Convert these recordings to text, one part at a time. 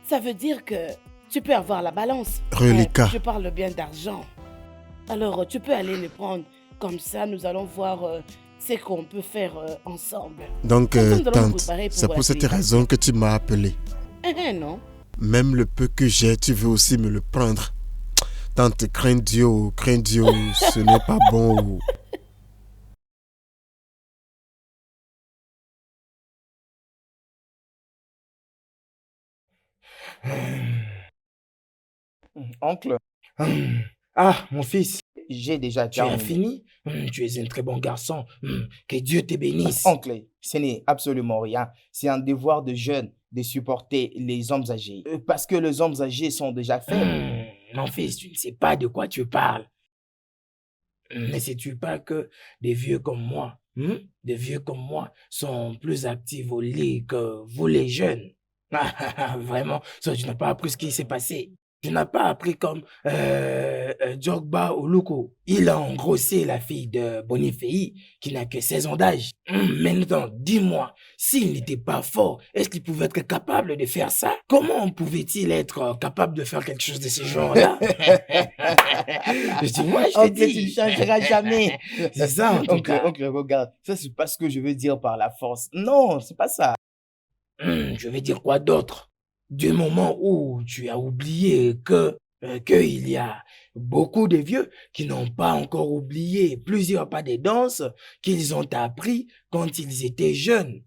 Ça veut dire que tu peux avoir la balance. Reliquat. Je parle bien d'argent. Alors, tu peux aller le prendre. Comme ça, nous allons voir ce qu'on peut faire ensemble. Donc, Comme ça, nous allons nous tante, préparer c'est pour cette les raison que tu m'as appelé. Non. Même le peu que j'ai, tu veux aussi me le prendre. Tante, crains Dieu, ce n'est pas bon. Oncle. Ah, mon fils, j'ai déjà Tu as terminé. fini? Tu es un très bon garçon. Que Dieu te bénisse. Oncle, ce n'est absolument rien. C'est un devoir de jeune de supporter les hommes âgés. Parce que les hommes âgés sont déjà faibles. Mon fils, tu ne sais pas de quoi tu parles. Ne sais-tu pas que des vieux comme moi, des vieux comme moi sont plus actifs au lit que vous les jeunes? Vraiment, ça, tu n'as pas appris ce qui s'est passé. Tu n'as pas appris comme Jogba Oluko. Il a engrossé la fille de Bonifei qui n'a que 16 ans d'âge. Maintenant, dis-moi, s'il n'était pas fort, est-ce qu'il pouvait être capable de faire ça? Comment pouvait-il être capable de faire quelque chose de ce genre-là? Je dis, moi, je te Oncle, tu ne dis. changeras jamais. C'est ça, en tout Oncle, cas. oncle, regarde, ça c'est pas ce que je veux dire par la force. Non, c'est pas ça. Je vais dire quoi d'autre? Du moment où tu as oublié qu'il y a beaucoup de vieux qui n'ont pas encore oublié plusieurs pas de danse qu'ils ont appris quand ils étaient jeunes.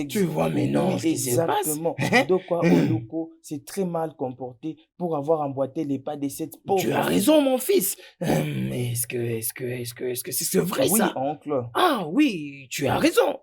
Tu vois maintenant Oui, ce qui se passe? exactement. Dokwa Oluko s'est très mal comporté pour avoir emboîté les pas de cette pauvre Tu as fille. raison, mon fils. Mais est-ce que c'est vrai, Oui, ça? oncle. Ah oui, tu as raison.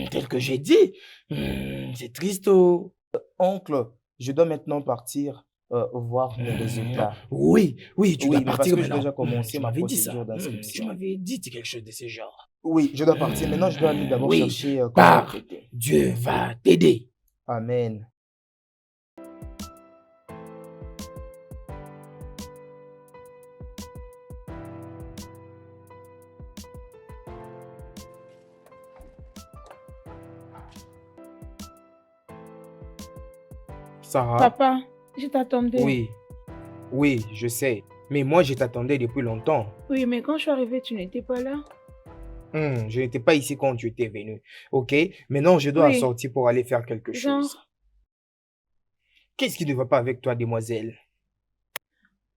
Tel que j'ai dit, c'est triste. Oh. Oncle, je dois maintenant partir voir mes résultats. Oui, tu dois Oui, mais parce partir que j'ai maintenant. déjà commencé Tu ma m'avais dit procédure ça. Tu d'inscription. m'avais dit quelque chose de ce genre. Oui, je dois partir. Maintenant, je dois aller d'abord Oui, chercher comment le pars. traiter. Dieu va t'aider. Amen. Sarah, Papa, je t'attendais. oui, je sais. Mais moi, je t'attendais depuis longtemps. Oui, mais quand je suis arrivée, tu n'étais pas là. Je n'étais pas ici quand tu étais venu. Ok, maintenant, je dois Oui. sortir pour aller faire quelque chose. Genre, Qu'est-ce qui ne va pas avec toi, demoiselle?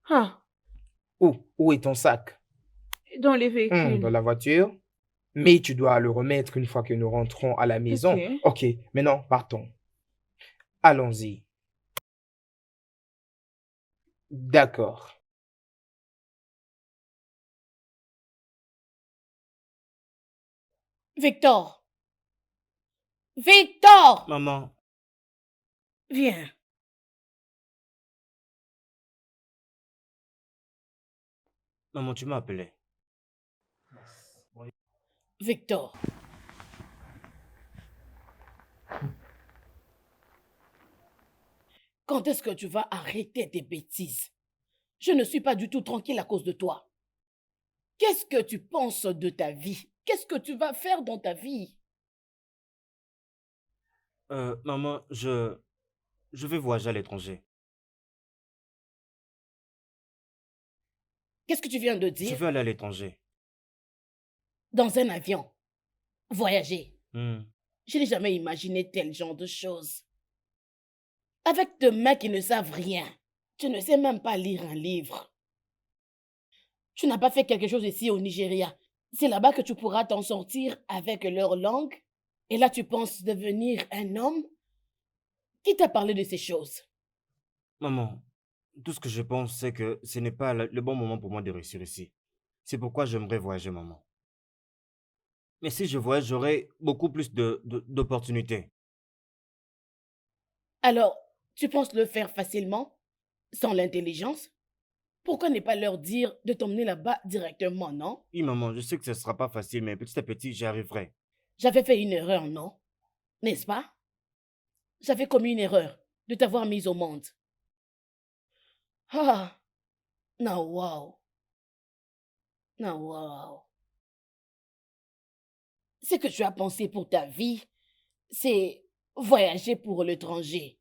ah, Où est ton sac? dans les véhicules. Dans la voiture. Mais tu dois le remettre une fois que nous rentrons à la maison. Ok. Ok, maintenant, partons. Allons-y. D'accord. Victor! Victor! Maman, Viens. tu m'as appelé. Victor. Quand est-ce que tu vas arrêter tes bêtises? Je ne suis pas du tout tranquille à cause de toi. Qu'est-ce que tu penses de ta vie? Qu'est-ce que tu vas faire dans ta vie? Maman, je vais voyager à l'étranger. Qu'est-ce que tu viens de Je dire? veux aller à l'étranger. Dans un avion. Voyager. Hmm. Je n'ai jamais imaginé tel genre de choses. Avec des mecs qui ne savent rien. Tu ne sais même pas lire un livre. Tu n'as pas fait quelque chose ici au Nigeria. C'est là-bas que tu pourras t'en sortir avec leur langue. Et là, tu penses devenir un homme? Qui t'a parlé de ces choses? Maman, tout ce que je pense, c'est que ce n'est pas le bon moment pour moi de réussir ici. C'est pourquoi j'aimerais voyager, maman. Mais si je voyage, j'aurai beaucoup plus d'opportunités. Alors, tu penses le faire facilement? Sans l'intelligence? Pourquoi ne pas leur dire de t'emmener là-bas directement, non? Oui, maman, je sais que ce ne sera pas facile, mais petit à petit, j'y arriverai. J'avais fait une erreur, non? N'est-ce pas? J'avais commis une erreur de t'avoir mise au monde. Ah, non, wow. Non, wow. Ce que tu as pensé pour ta vie, c'est voyager pour l'étranger.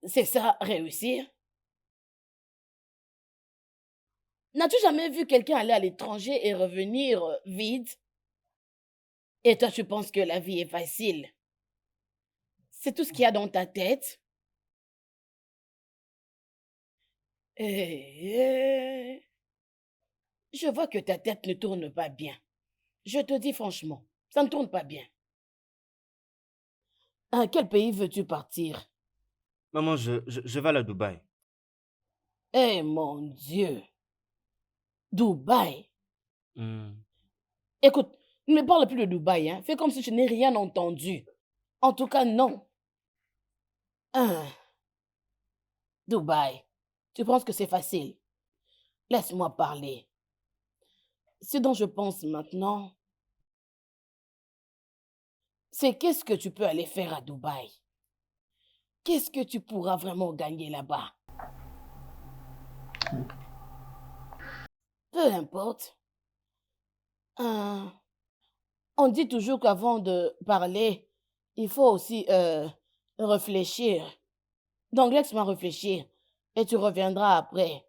C'est ça, réussir? N'as-tu jamais vu quelqu'un aller à l'étranger et revenir vide? Et toi, tu penses que la vie est facile? C'est tout ce qu'il y a dans ta tête? Eh, je vois que ta tête ne tourne pas bien. Je te dis franchement, ça ne tourne pas bien. À quel pays veux-tu partir? Maman, je vais aller à Dubaï. Eh mon Dieu, Dubaï. Hmm. Écoute, ne me parle plus de Dubaï, hein. Fais comme si je n'ai rien entendu. En tout cas, non. Hein, Dubaï, tu penses que c'est facile? Laisse-moi parler. Ce dont je pense maintenant, c'est qu'est-ce que tu peux aller faire à Dubaï? Qu'est-ce que tu pourras vraiment gagner là-bas? Peu importe. Hein, on dit toujours qu'avant de parler, il faut aussi réfléchir. Donc laisse-moi réfléchir et tu reviendras après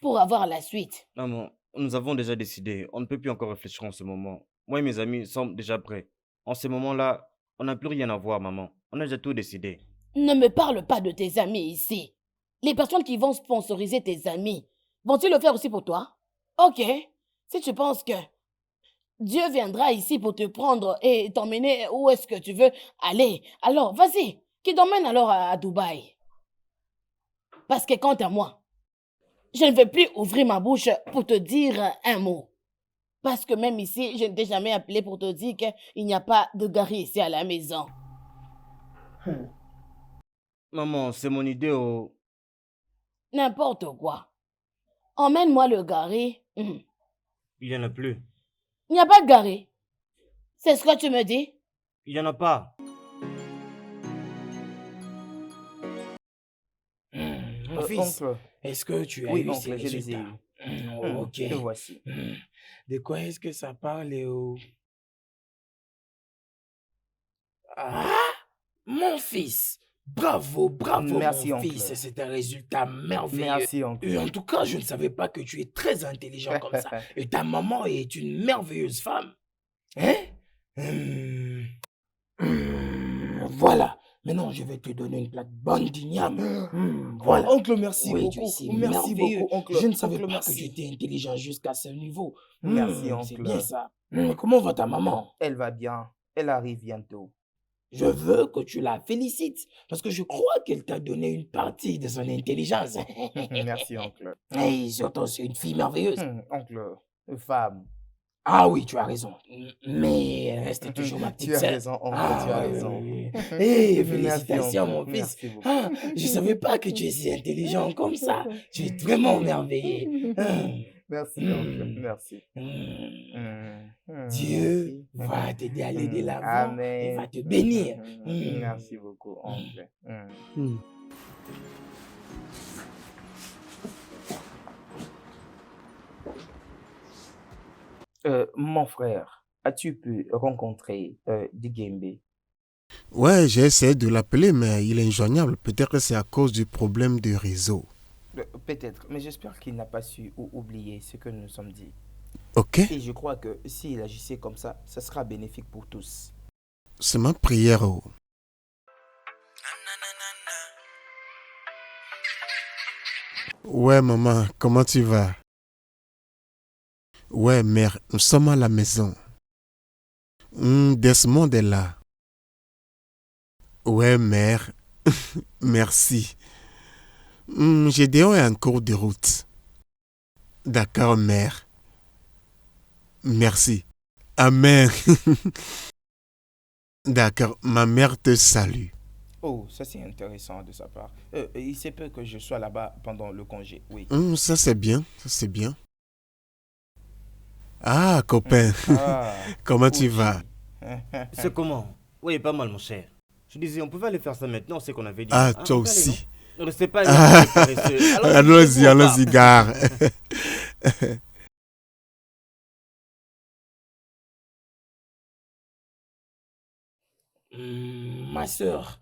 pour avoir la suite. Maman, nous avons déjà décidé. On ne peut plus encore réfléchir en ce moment. Moi et mes amis sommes déjà prêts. En ce moment-là, on n'a plus rien à voir, maman. On a déjà tout décidé. Ne me parle pas de tes amis ici. Les personnes qui vont sponsoriser tes amis, vont-ils le faire aussi pour toi? Ok, si tu penses que Dieu viendra ici pour te prendre et t'emmener où est-ce que tu veux aller, alors vas-y, qu'il t'emmène alors à Dubaï. Parce que quant à moi, je ne vais plus ouvrir ma bouche pour te dire un mot. Parce que même ici, je ne t'ai jamais appelé pour te dire qu'il n'y a pas de gari ici à la maison. Maman, c'est mon idée. Oh. N'importe quoi. Emmène-moi le gari. Il n'y en a plus. Il n'y a pas de gari. C'est ce que tu me dis? Il n'y en a pas. Mon fils, Oncle, est-ce que tu as oui, eu ces oncle, je les ai résultats? eus. Ok. Le voici. De quoi est-ce que ça parle, Léo? Ah, mon fils! Bravo, bravo, Merci, mon oncle. fils. C'est un résultat merveilleux. Merci, oncle. Et en tout cas, je ne savais pas que tu es très intelligent comme ça. Et ta maman est une merveilleuse femme. Hein? Voilà. Maintenant, je vais te donner une plaque bonne d'igname. Voilà. Oncle, merci Oui, beaucoup. tu es si Merci merveilleux. beaucoup, oncle. Je ne savais Oncle, pas merci. que tu étais intelligent jusqu'à ce niveau. Merci, C'est oncle. bien ça. Comment va ta maman? Elle va bien. Elle arrive bientôt. Je veux que tu la félicites parce que je crois qu'elle t'a donné une partie de son intelligence. Merci, oncle. Et surtout, c'est une fille merveilleuse. Oncle, femme. Ah oui, tu as raison. Mais elle reste toujours ma petite Tu as sœur. raison, oncle, Ah, tu as oui, raison. oui, oui. Hey, Merci, félicitations, oncle. mon fils. Merci beaucoup. Ah, je ne savais pas que tu es si intelligent comme ça. Tu es vraiment merveilleux. Merci, oncle. Mm. Merci. Dieu Merci. va t'aider à aller de l'avant Amen. et va te bénir. Merci beaucoup, oncle. Mon frère, as-tu pu rencontrer Digembe? Ouais, j'ai essayé de l'appeler, mais il est injoignable. Peut-être que c'est à cause du problème de réseau. Peut-être, mais j'espère qu'il n'a pas su ou oublié ce que nous nous sommes dit. Ok? Et je crois que s'il agissait comme ça sera bénéfique pour tous. C'est ma prière. Oh. Ouais, maman, comment tu vas? Ouais, mère, nous sommes à la maison. Desmond est là. Ouais, mère, merci. Gédéon est en cours de route. D'accord, mère. Merci. Amen. D'accord, ma mère te salue. Oh, ça c'est intéressant de sa part. Il se peut que je sois là-bas pendant le congé, oui. Ça c'est bien, ça c'est bien. Ah, copain, Ah, comment tu Ouchi. vas? C'est comment? Oui, pas mal, mon cher. Je disais, on pouvait aller faire ça maintenant, c'est qu'on avait dit. Ah, Hein, toi on peut aller, aussi. non? Ne restez pas Ah, là, paresseux. allons-y, allons-y, gare. Ma sœur,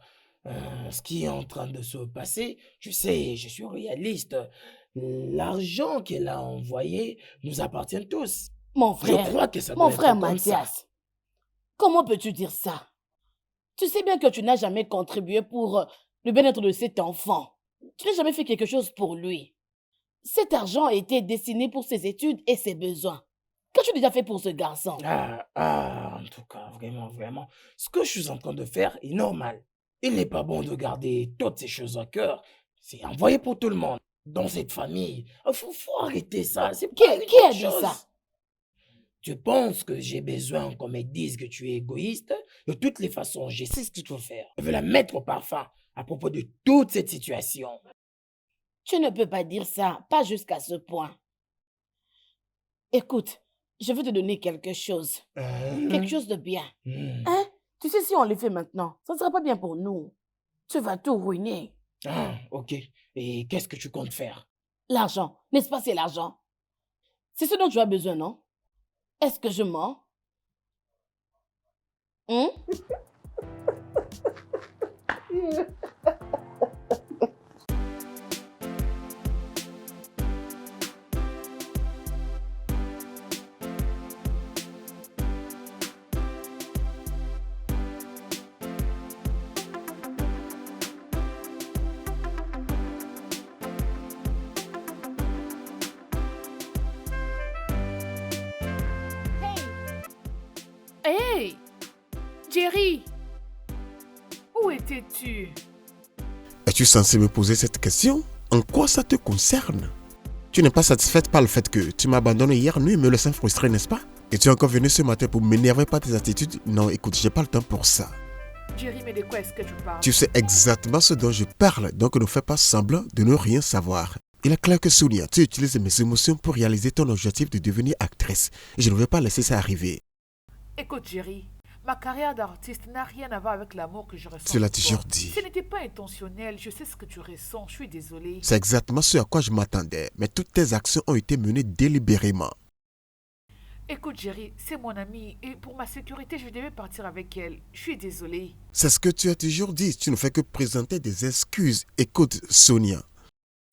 Ce qui est en train de se passer, je sais, je suis réaliste. L'argent qu'elle a envoyé nous appartient tous. Mon Je frère, crois que ça mon doit frère être comme ça. Mathias, comment peux-tu dire ça? Tu sais bien que tu n'as jamais contribué pour le bien-être de cet enfant. Tu n'as jamais fait quelque chose pour lui. Cet argent a été destiné pour ses études et ses besoins. Qu'as-tu déjà fait pour ce garçon? En tout cas, vraiment, vraiment, ce que je suis en train de faire est normal. Il n'est pas bon de garder toutes ces choses à cœur. C'est envoyé pour tout le monde. Dans cette famille, faut arrêter ça. C'est Qui, pas une qui a bonne dit chose. ça? Tu penses que j'ai besoin qu'on me dise que tu es égoïste? De toutes les façons, je sais ce qu'il faut faire. Je vais la mettre au parfum à propos de toute cette situation. Tu ne peux pas dire ça, pas jusqu'à ce point. Écoute, je veux te donner quelque chose. Quelque chose de bien. Hein? Tu sais, si on le fait maintenant, ça ne sera pas bien pour nous. Tu vas tout ruiner. Ok. Et qu'est-ce que tu comptes faire? L'argent, n'est-ce pas, c'est l'argent? C'est ce dont tu as besoin, non? Est-ce que je mens? Hein? Hey, Jerry, où étais-tu? Es-tu censé me poser cette question? En quoi ça te concerne? Tu n'es pas satisfaite par le fait que tu m'as abandonné hier nuit, me laissant frustré, n'est-ce pas? Et tu es encore venu ce matin pour m'énerver par tes attitudes? Non, écoute, j'ai pas le temps pour ça. Jerry, mais de quoi est-ce que tu parles? Tu sais exactement ce dont je parle, donc ne fais pas semblant de ne rien savoir. Il est clair que Sonia, tu utilises mes émotions pour réaliser ton objectif de devenir actrice. Et je ne vais pas laisser ça arriver. Écoute, Jerry, ma carrière d'artiste n'a rien à voir avec l'amour que je ressens. Tu l'as pour toujours toi. dit. Ce n'était pas intentionnel, je sais ce que tu ressens, je suis désolée. C'est exactement ce à quoi je m'attendais, mais toutes tes actions ont été menées délibérément. Écoute, Jerry, c'est mon amie et pour ma sécurité, je devais partir avec elle. Je suis désolée. C'est ce que tu as toujours dit, tu ne fais que présenter des excuses. Écoute, Sonia,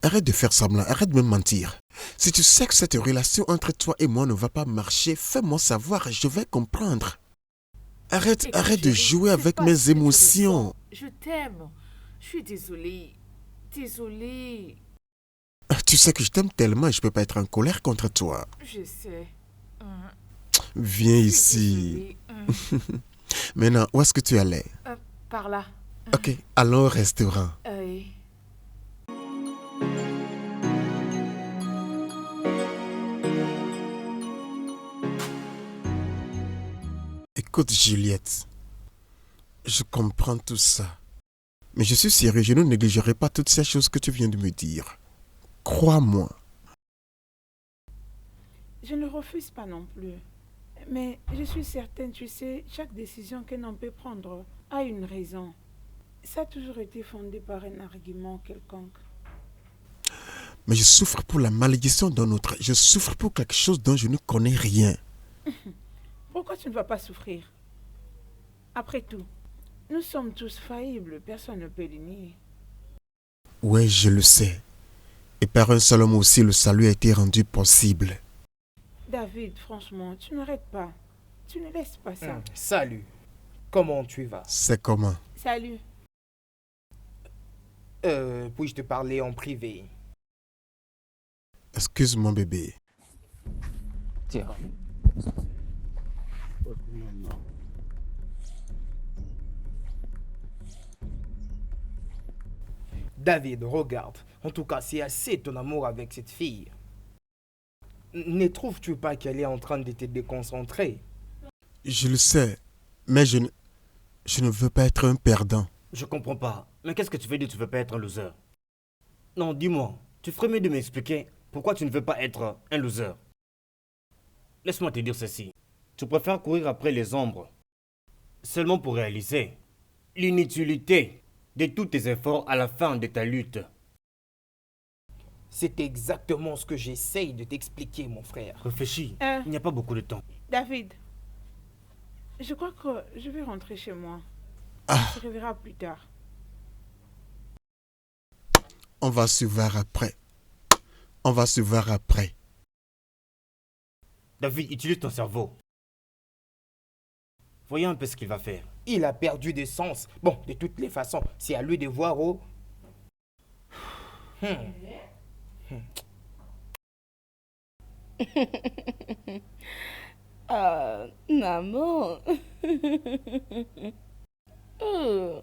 arrête de faire semblant, arrête de me mentir. Si tu sais que cette relation entre toi et moi ne va pas marcher, fais-moi savoir et je vais comprendre. Arrête, Écoute, arrête de Jerry, jouer c'est avec pas mes ce que tu émotions. ressens. Je t'aime. Je suis désolée. Désolée. Tu sais que je t'aime tellement et je ne peux pas être en colère contre toi. Je sais. Viens Je suis ici. désolée. Maintenant, où est-ce que tu allais? Par là. Ok, allons au restaurant. Écoute, Juliette, je comprends tout ça. Mais je suis sérieux, je ne négligerai pas toutes ces choses que tu viens de me dire. Crois-moi. Je ne refuse pas non plus. Mais je suis certaine, tu sais, chaque décision qu'un homme peut prendre a une raison. Ça a toujours été fondé par un argument quelconque. Mais je souffre pour la malédiction d'un autre. Je souffre pour quelque chose dont je ne connais rien. Pourquoi tu ne vas pas souffrir? Après tout, nous sommes tous faillibles, personne ne peut le nier. Ouais, je le sais. Et par un seul homme aussi, le salut a été rendu possible. David, franchement, tu n'arrêtes pas. Tu ne laisses pas ça. Salut. Comment tu vas? C'est comment? Salut. Puis-je te parler en privé? Excuse-moi, bébé. Tiens. David, regarde. En tout cas, c'est assez ton amour avec cette fille. Ne trouves-tu pas qu'elle est en train de te déconcentrer? Je le sais, mais je ne veux pas être un perdant. Je comprends pas. Mais qu'est-ce que tu veux dire tu veux pas être un loser? Non, dis-moi. Tu ferais mieux de m'expliquer pourquoi tu ne veux pas être un loser. Laisse-moi te dire ceci. Tu préfères courir après les ombres seulement pour réaliser l'inutilité de tous tes efforts à la fin de ta lutte. C'est exactement ce que j'essaye de t'expliquer, mon frère. Réfléchis. Il n'y a pas beaucoup de temps. David, je crois que je vais rentrer chez moi. Ah. On se reverra plus tard. On va se voir après. On va se voir après. David, utilise ton cerveau. Voyons un peu ce qu'il va faire. Il a perdu de sens. Bon, de toutes les façons, c'est à lui de voir au... Ah, maman. Oh.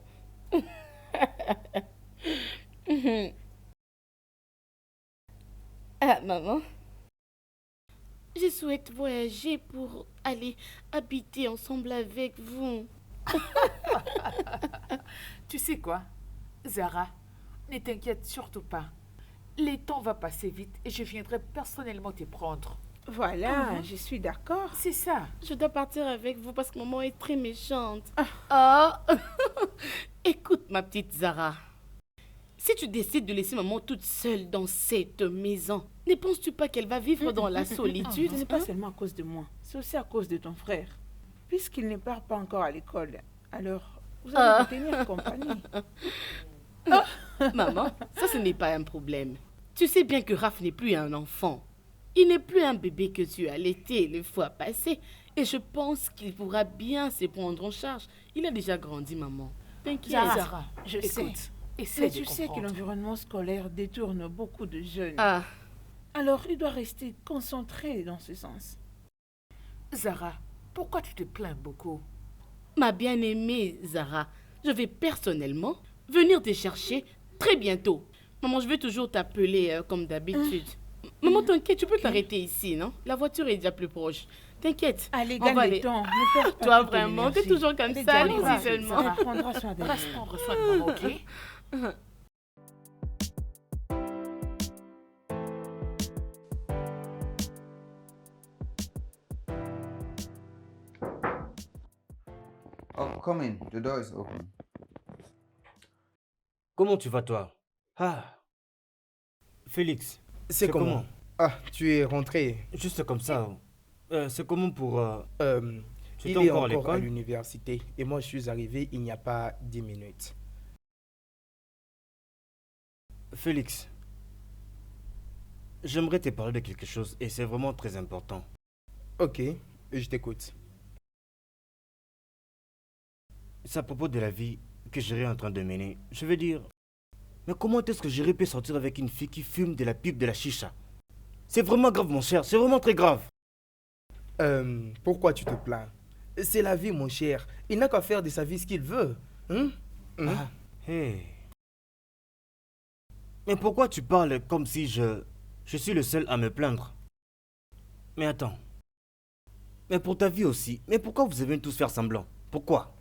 Ah, maman. Je souhaite voyager pour aller habiter ensemble avec vous. Tu sais quoi, Zara, ne t'inquiète surtout pas. Le temps va passer vite et je viendrai personnellement te prendre. Voilà, je suis d'accord. C'est ça. Je dois partir avec vous parce que maman est très méchante. Ah. Écoute, ma petite Zara. Si tu décides de laisser maman toute seule dans cette maison, ne penses-tu pas qu'elle va vivre dans la solitude? Ce n'est pas seulement à cause de moi, c'est aussi à cause de ton frère. Puisqu'il ne part pas encore à l'école, alors vous allez vous tenir compagnie. Maman, ça ce n'est pas un problème. Tu sais bien que Raph n'est plus un enfant. Il n'est plus un bébé que tu as allaité le fois passé. Et je pense qu'il pourra bien se prendre en charge. Il a déjà grandi, maman. T'inquiète. Zara, je sais. Écoute, Essaie mais de tu sais que comprendre. l'environnement scolaire détourne beaucoup de jeunes. Ah, Alors il doit rester concentré dans ce sens. Zara, pourquoi tu te plains beaucoup? ma bien-aimée Zara, je vais personnellement venir te chercher très bientôt. Maman, je vais toujours t'appeler comme d'habitude. Maman, t'inquiète, tu peux t'arrêter ici, non? La voiture est déjà plus proche. T'inquiète. Allez, On va gagne aller. le temps. Ne perds pas Toi, toute ton vraiment, t'es énergie. toujours comme Allez, ça. gagne, Allons-y va. seulement. Ça prendra soin de Reste lui. prendre soin de maman, ok? Oh, come in. The door is open. Comment tu vas, toi? Ah. Félix. C'est comment? Ah, tu es rentré. Juste comme ça. C'est comment pour... tu Il étais est encore à encore à l'école? l'université et moi je suis arrivé il n'y a pas 10 minutes. Félix. J'aimerais te parler de quelque chose et c'est vraiment très important. Ok, je t'écoute. C'est à propos de la vie que Jerry est en train de mener. Je veux dire, mais comment est-ce que Jerry peut sortir avec une fille qui fume de la pipe de la chicha? C'est vraiment grave, mon cher, c'est vraiment très grave. Pourquoi tu te plains? C'est la vie, mon cher. Il n'a qu'à faire de sa vie ce qu'il veut. Hein? Ah, hey. Mais pourquoi tu parles comme si je suis le seul à me plaindre? Mais attends. Mais pour ta vie aussi, mais pourquoi vous devez tous faire semblant? Pourquoi?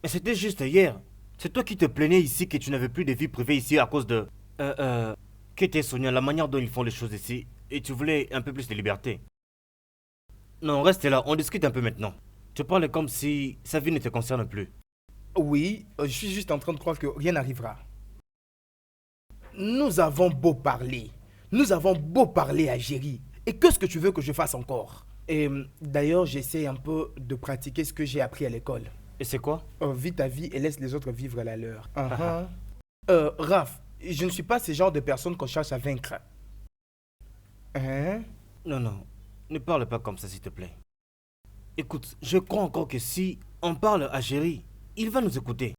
Mais c'était juste hier. C'est toi qui te plaignais ici que tu n'avais plus de vie privée ici à cause de... Qu'était Sonia, la manière dont ils font les choses ici. Et tu voulais un peu plus de liberté. Non, reste là, on discute un peu maintenant. Tu parles comme si sa vie ne te concerne plus. Oui, je suis juste en train de croire que rien n'arrivera. Nous avons beau parler. Nous avons beau parler à Jerry. Et qu'est-ce que tu veux que je fasse encore? Et d'ailleurs, j'essaie un peu de pratiquer ce que j'ai appris à l'école. Et c'est quoi? Vis ta vie et laisse les autres vivre la leur. Raph, je ne suis pas ce genre de personne qu'on cherche à vaincre. Hein? Non, non, ne parle pas comme ça s'il te plaît. Écoute, je crois encore que si on parle à Jerry, il va nous écouter.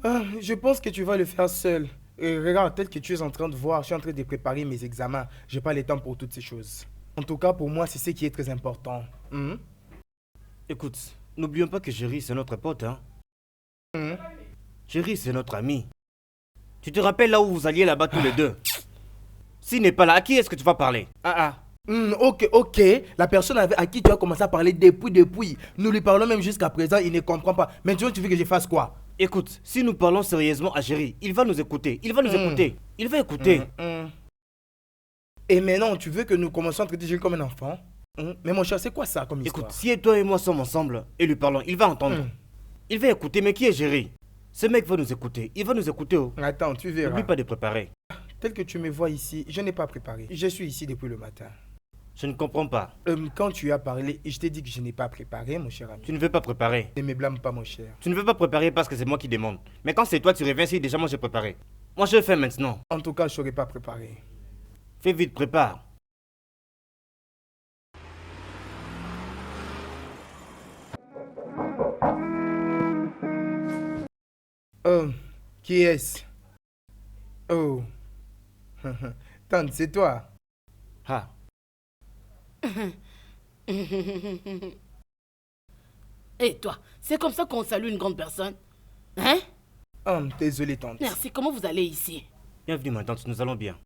Je pense que tu vas le faire seul. Regarde, peut-être que tu es en train de voir, je suis en train de préparer mes examens. Je n'ai pas le temps pour toutes ces choses. En tout cas, pour moi, c'est ce qui est très important. Écoute, n'oublions pas que Jerry, c'est notre pote, hein. Jerry, c'est notre ami. Tu te rappelles là où vous alliez là-bas tous les deux? S'il n'est pas là, à qui est-ce que tu vas parler? Ok. La personne à qui tu as commencé à parler depuis. Nous lui parlons même jusqu'à présent, il ne comprend pas. Maintenant, tu veux que je fasse quoi? Écoute, si nous parlons sérieusement à Jerry, il va nous écouter. Il va nous écouter. Il va écouter. Et maintenant, tu veux que nous commencions à traiter Jerry comme un enfant? Mais mon cher, c'est quoi ça comme histoire? Écoute, si toi et moi sommes ensemble et lui parlons, il va entendre. Il va écouter, mais qui est Jerry? Ce mec va nous écouter. Il va nous écouter. Oh. Attends, tu verras. N'oublie pas de préparer. Tel que tu me vois ici, je n'ai pas préparé. Je suis ici depuis le matin. Je ne comprends pas. Quand tu as parlé, je t'ai dit que je n'ai pas préparé, mon cher ami. Tu ne veux pas préparer. Ne me blâme pas, mon cher. Tu ne veux pas préparer parce que c'est moi qui demande. Mais quand c'est toi, tu reviens si déjà moi j'ai préparé. Moi, je le fais maintenant. En tout cas, je ne serai pas préparé. Fais vite, prépare. Oh, qui est-ce? Oh, tante, c'est toi. Ah, Et toi, c'est comme ça qu'on salue une grande personne? Hein? Oh, désolé, tante. Merci, comment vous allez ici? bienvenue, ma tante, nous allons bien.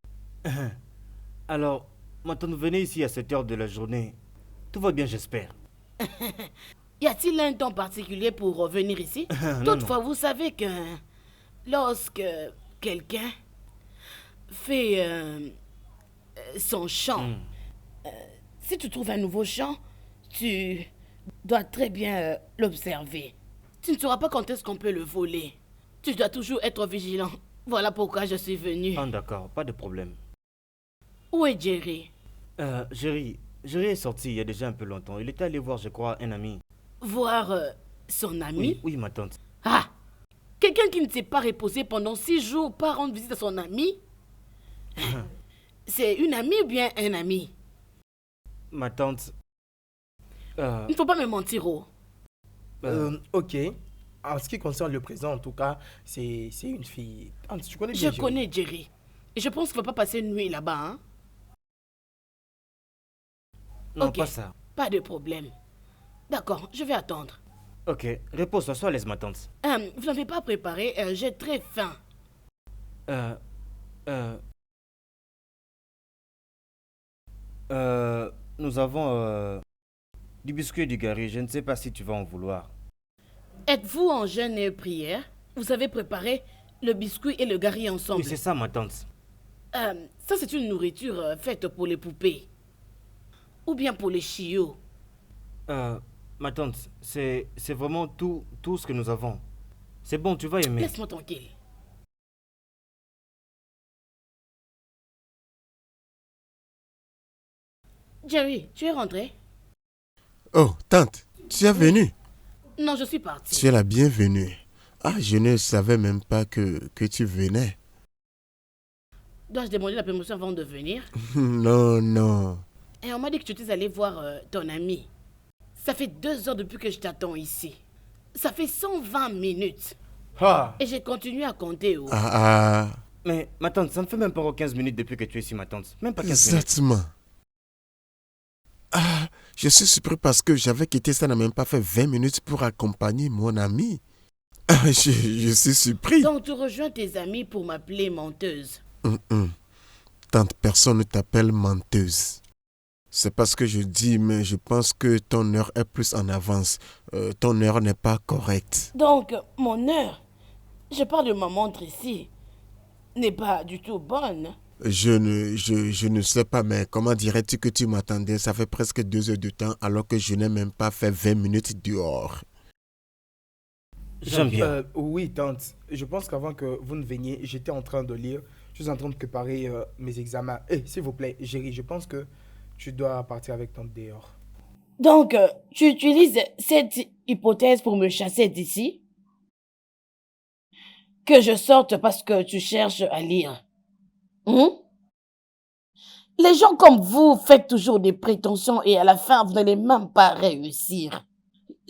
Alors, ma tante, venez ici à cette heure de la journée. Tout va bien, j'espère. Y a-t-il un temps particulier pour revenir ici? Non, Toutefois, vous savez que lorsque quelqu'un fait son chant, si tu trouves un nouveau chant, tu dois très bien l'observer. Tu ne sauras pas quand est-ce qu'on peut le voler. Tu dois toujours être vigilant. Voilà pourquoi je suis venu. Ah, d'accord, pas de problème. Où est Jerry? Jerry est sorti il y a déjà un peu longtemps. Il était allé voir, je crois, un ami. Voir son ami? Oui, oui, ma tante. Ah! Quelqu'un qui ne s'est pas reposé pendant 6 jours pas rendre visite à son ami? C'est une amie ou bien un ami? Ma tante... Il ne faut pas me mentir, oh. Ok. En ce qui concerne le présent, en tout cas, c'est une fille. Tante, tu connais bien Je Jerry. connais Jerry. Et je pense qu'il ne va pas passer une nuit là-bas, hein? Non, Ok. pas ça. Pas de problème. D'accord, je vais attendre. Ok, repose-toi, sois à l'aise, ma tante. Vous n'avez pas préparé, j'ai très faim. Euh, nous avons du biscuit et du gari. Je ne sais pas si tu vas en vouloir. Êtes-vous en jeûne et prière? Vous avez préparé le biscuit et le gari ensemble. Oui, c'est ça, ma tante. Ça, c'est une nourriture faite pour les poupées. Ou bien pour les chiots. Ma tante, c'est vraiment tout ce que nous avons. C'est bon, tu vas aimer. Laisse-moi tranquille. Jerry, tu es rentré? Oh, tante, tu es venue. Non, je suis parti. Tu es la bienvenue. Ah, je ne savais même pas que tu venais. Dois-je demander la permission avant de venir? Non, non. Et on m'a dit que tu étais allé voir ton ami. Ça fait 2 heures depuis que je t'attends ici. Ça fait 120 minutes. Ah, Et j'ai continué à compter. Oh. Ah, Mais, ma tante, ça ne fait même pas 15 minutes depuis que tu es ici, ma tante. Même pas 15 minutes. exactement. Ah, je suis surpris parce que j'avais quitté ça, n'a même pas fait 20 minutes pour accompagner mon ami. Ah, je suis surpris. Donc tu rejoins tes amis pour m'appeler menteuse. Tante, personne ne t'appelle menteuse. C'est pas ce que je dis, mais je pense que ton heure est plus en avance. Ton heure n'est pas correcte. Donc mon heure, je parle de ma montre ici, n'est pas du tout bonne. Je ne sais pas, mais comment dirais-tu que tu m'attendais? Ça fait presque 2 heures de temps alors que je n'ai même pas fait 20 minutes dehors. J'aime bien. oui, tante. Je pense qu'avant que vous ne veniez, j'étais en train de lire. Je suis en train de préparer mes examens. S'il vous plaît, Jerry, je pense que tu dois partir avec tante dehors. Donc tu utilises cette hypothèse pour me chasser d'ici? Que je sorte parce que tu cherches à lire? Les gens comme vous faites toujours des prétentions et à la fin, vous n'allez même pas réussir.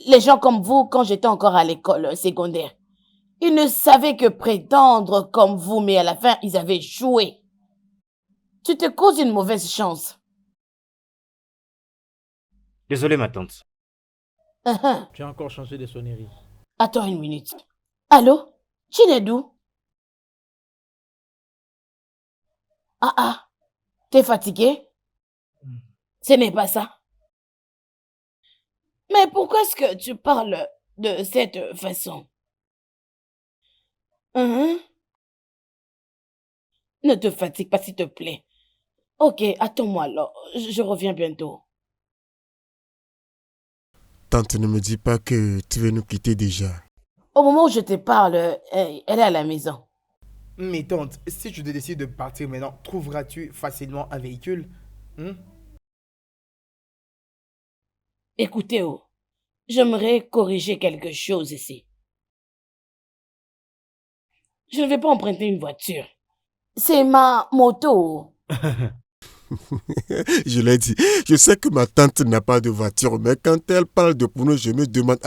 Les gens comme vous, quand j'étais encore à l'école secondaire, ils ne savaient que prétendre comme vous, mais à la fin, ils avaient échoué. Tu te causes une mauvaise chance. Désolé, ma tante. Tu as encore changé de sonnerie. Attends une minute. Allô? Chinedu? Ah, t'es fatigué? Ce n'est pas ça. Mais pourquoi est-ce que tu parles de cette façon? Ne te fatigue pas, s'il te plaît. Ok, attends-moi alors. Je reviens bientôt. Tante, ne me dis pas que tu veux nous quitter déjà. Au moment où je te parle, elle est à la maison. Mais tante, si tu décides de partir maintenant, trouveras-tu facilement un véhicule? Écoutez, j'aimerais corriger quelque chose ici. Je ne vais pas emprunter une voiture. C'est ma moto. Je l'ai dit, je sais que ma tante n'a pas de voiture, mais quand elle parle de porno, je me demande,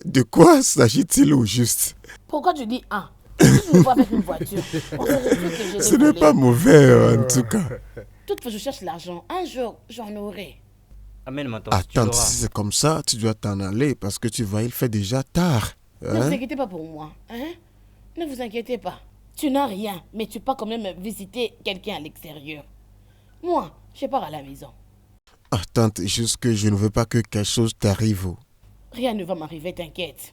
de quoi s'agit-il au juste? Pourquoi tu dis ah? Je me vois avec une voiture. On se retrouve que je l'ai Ce n'est volée. pas mauvais en tout cas. Toutefois, je cherche l'argent. Un jour, j'en aurai. Amène ma tante, tu Attends, l'auras. si c'est comme ça, tu dois t'en aller parce que tu vois, il fait déjà tard. Ne vous Hein? inquiétez pas pour moi. Hein? Ne vous inquiétez pas. Tu n'as rien, mais tu pars quand même visiter quelqu'un à l'extérieur. Moi, je pars à la maison. Tante, juste que je ne veux pas que quelque chose t'arrive. Rien ne va m'arriver, t'inquiète.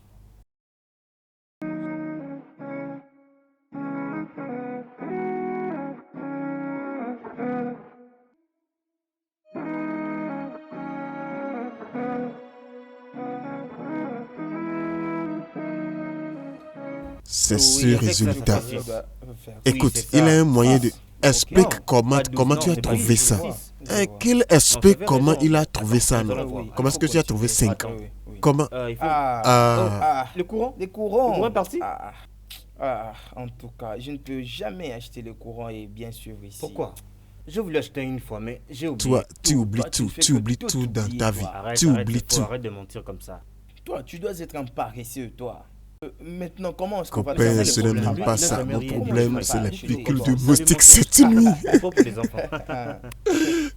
C'est Oui, ce avec ça, résultat. je précise. Écoute, c'est ça. il a un moyen de... Explique Non, comment pas 12, tu non, as c'est trouvé 12, ça. c'est 6. Hein, qu'il explique Non, comment c'est il a raison. trouvé ça, Attends, non? oui. Comment est-ce que tu as trouvé 5? Attends, oui. Comment? Il faut... Le courant Les courants. Le courant est parti En tout cas, je ne peux jamais acheter le courant et bien sûr ici. Pourquoi? J'ai voulu acheter une fois, mais j'ai oublié. Toi, tu oublies Toi, tu tout. fais Tu que oublies tout tout dans oublier, ta toi. vie. Arrête, Tu arrête, oublies c'est faux, tout. arrête de mentir comme ça. Toi, tu dois être un paresseux, toi. Maintenant, comment est-ce qu'on va Copain, faire ce le n'est problème? même pas Ne ça. jamais Mon rien problème, dire. c'est les Absolument piqûres pas. de Absolument moustiques pas. cette nuit. C'est pas pour les enfants.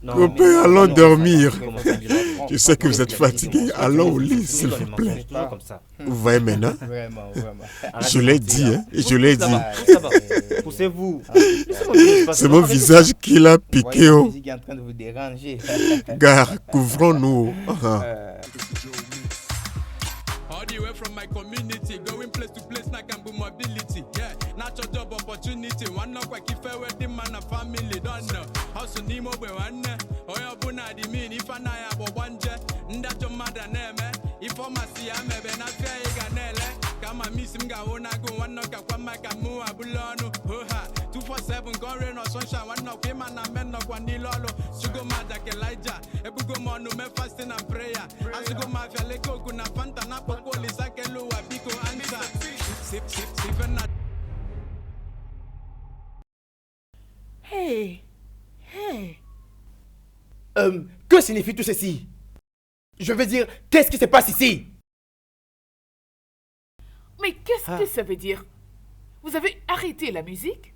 Non, Copain, mais- allons non, dormir. ça commence à dire- Je sais que vous êtes fatigué. Allons au lit, s'il vous plaît. C'est toujours comme ça. Vous voyez maintenant? Vraiment, vraiment. Arrête Je de l'ai mentir, dit, là. hein. Je l'ai Ça dit. va, ça va. Poussez-vous. C'est mon visage qui l'a piqué. Voyez la Oh. musique est en train de vous déranger. Gare, couvrons-nous. All the way from my community, going place to place, na can boom mobility. Yeah, natural job opportunity. One knock, I keep fair with the man and family. Don't know. House on Nemo, we one. Oh, your buna di mean if I have one jet. That your mother name, eh? If I'm a see, I'm a benefit. Come on, miss him, go on, I go one knock, I come back and move a bulano. Oh, ha. 247, go rain or sunshine. One knock, him and a man knock one lolo. Sugar mother, Elijah. Ebugo mono, me fasting and prayer. As you go, my fellow, kuna fanta, na pokoli, sakelo, a biko answer. Sip, and not. Hey, hey. Que signifie tout ceci? Je veux dire, qu'est-ce qui se passe ici? Mais qu'est-ce que ça veut dire? Vous avez arrêté la musique?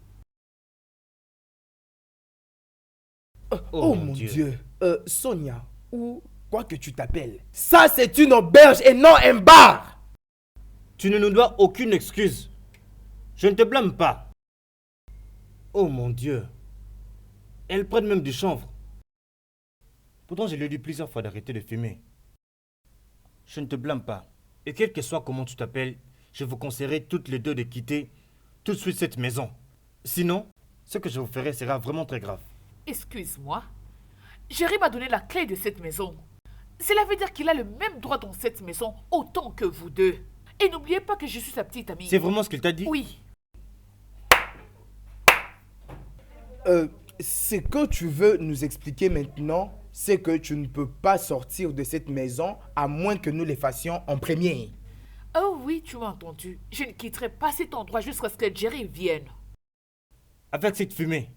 Oh mon Dieu. Sonia, ou quoi que tu t'appelles, ça c'est une auberge et non un bar. Tu ne nous dois aucune excuse. Je ne te blâme pas. Oh mon Dieu. Elles prennent même du chanvre. Pourtant, je lui ai dit plusieurs fois d'arrêter de fumer. Je ne te blâme pas. Et quel que soit comment tu t'appelles, je vous conseillerais toutes les deux de quitter tout de suite cette maison. Sinon, ce que je vous ferai sera vraiment très grave. Excuse-moi. Jerry m'a donné la clé de cette maison. Cela veut dire qu'il a le même droit dans cette maison autant que vous deux. Et n'oubliez pas que je suis sa petite amie. C'est vraiment ce qu'il t'a dit? Oui. Ce que tu veux nous expliquer maintenant, c'est que tu ne peux pas sortir de cette maison à moins que nous les fassions en premier. Oh oui, tu m'as entendu. Je ne quitterai pas cet endroit jusqu'à ce que Jerry vienne. Avec cette fumée.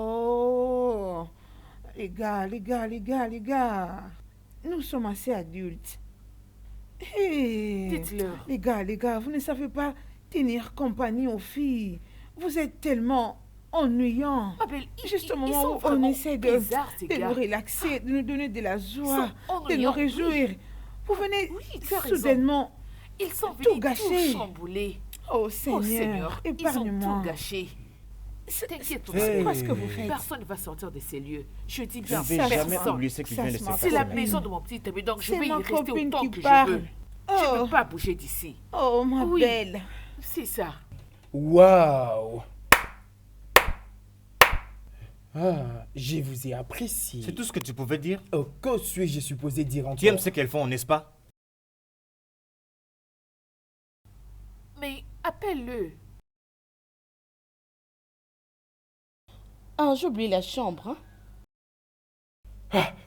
Oh, les gars. Nous sommes assez adultes. Hey, Dites-leur. les gars, vous ne savez pas tenir compagnie aux filles. Vous êtes tellement ennuyants. Ma belle, Juste au ils moment sont où on vraiment essaie de bizarres, ces gars. nous relaxer, de nous donner de la joie, sont de nous ennuyants, réjouir. Vous venez Oui, tu as raison. soudainement. Ils sont tout venus gâcher. tout chambouler. Oh Oh Seigneur, Seigneur, ils ont épargne-moi. tout gâché. T'inquiète pas. C'est quoi ce que vous faites? Personne ne va sortir de ces lieux. Je dis Je bien ne vais Ça, jamais personne. oublier ce qui ça, vient de c'est se ma passer. C'est la copine. maison de mon petit ami, donc je C'est vais y ma rester copine autant qui que je parle. veux. Je ne Oh. peux pas bouger d'ici. Oh ma Oui. belle. C'est ça. Waouh. Je vous ai apprécié. C'est tout ce que tu pouvais dire? Que suis-je supposé dire encore? Tu aimes ce qu'elles font, n'est-ce pas? Mais appelle-le. Ah, j'oublie la chambre.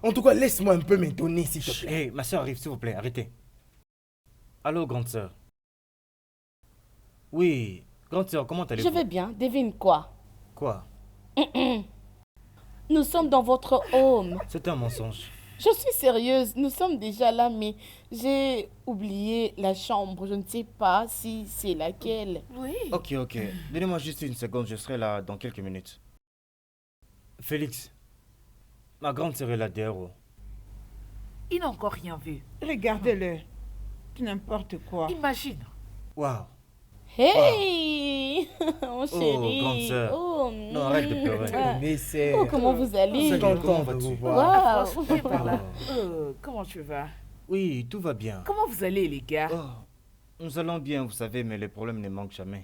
En tout cas, laisse-moi un peu m'étonner, s'il te plaît. Hé, ma soeur arrive, s'il vous plaît, arrêtez. Allô, grande sœur. Oui, grande sœur, comment Je allez-vous? vais bien. Devine quoi? Quoi? Nous sommes dans votre home. C'est un mensonge. Je suis sérieuse. Nous sommes déjà là, mais j'ai oublié la chambre. Je ne sais pas si c'est laquelle. Oui. Ok. Donnez-moi juste une seconde, je serai là dans quelques minutes. Félix, ma grande sœur est là dehors. Il n'a encore rien vu. Regardez-le. C'est n'importe quoi. Imagine. Waouh. Hey, mon chéri. grande sœur. Oh, Non, arrête de pleurer. ah. Mais c'est... Oh, comment vous allez? C'est content de vous voir. Waouh. Viens par là. Comment tu vas? Oui, tout va bien. Comment vous allez, les gars? Oh, nous allons bien, vous savez, mais les problèmes ne manquent jamais.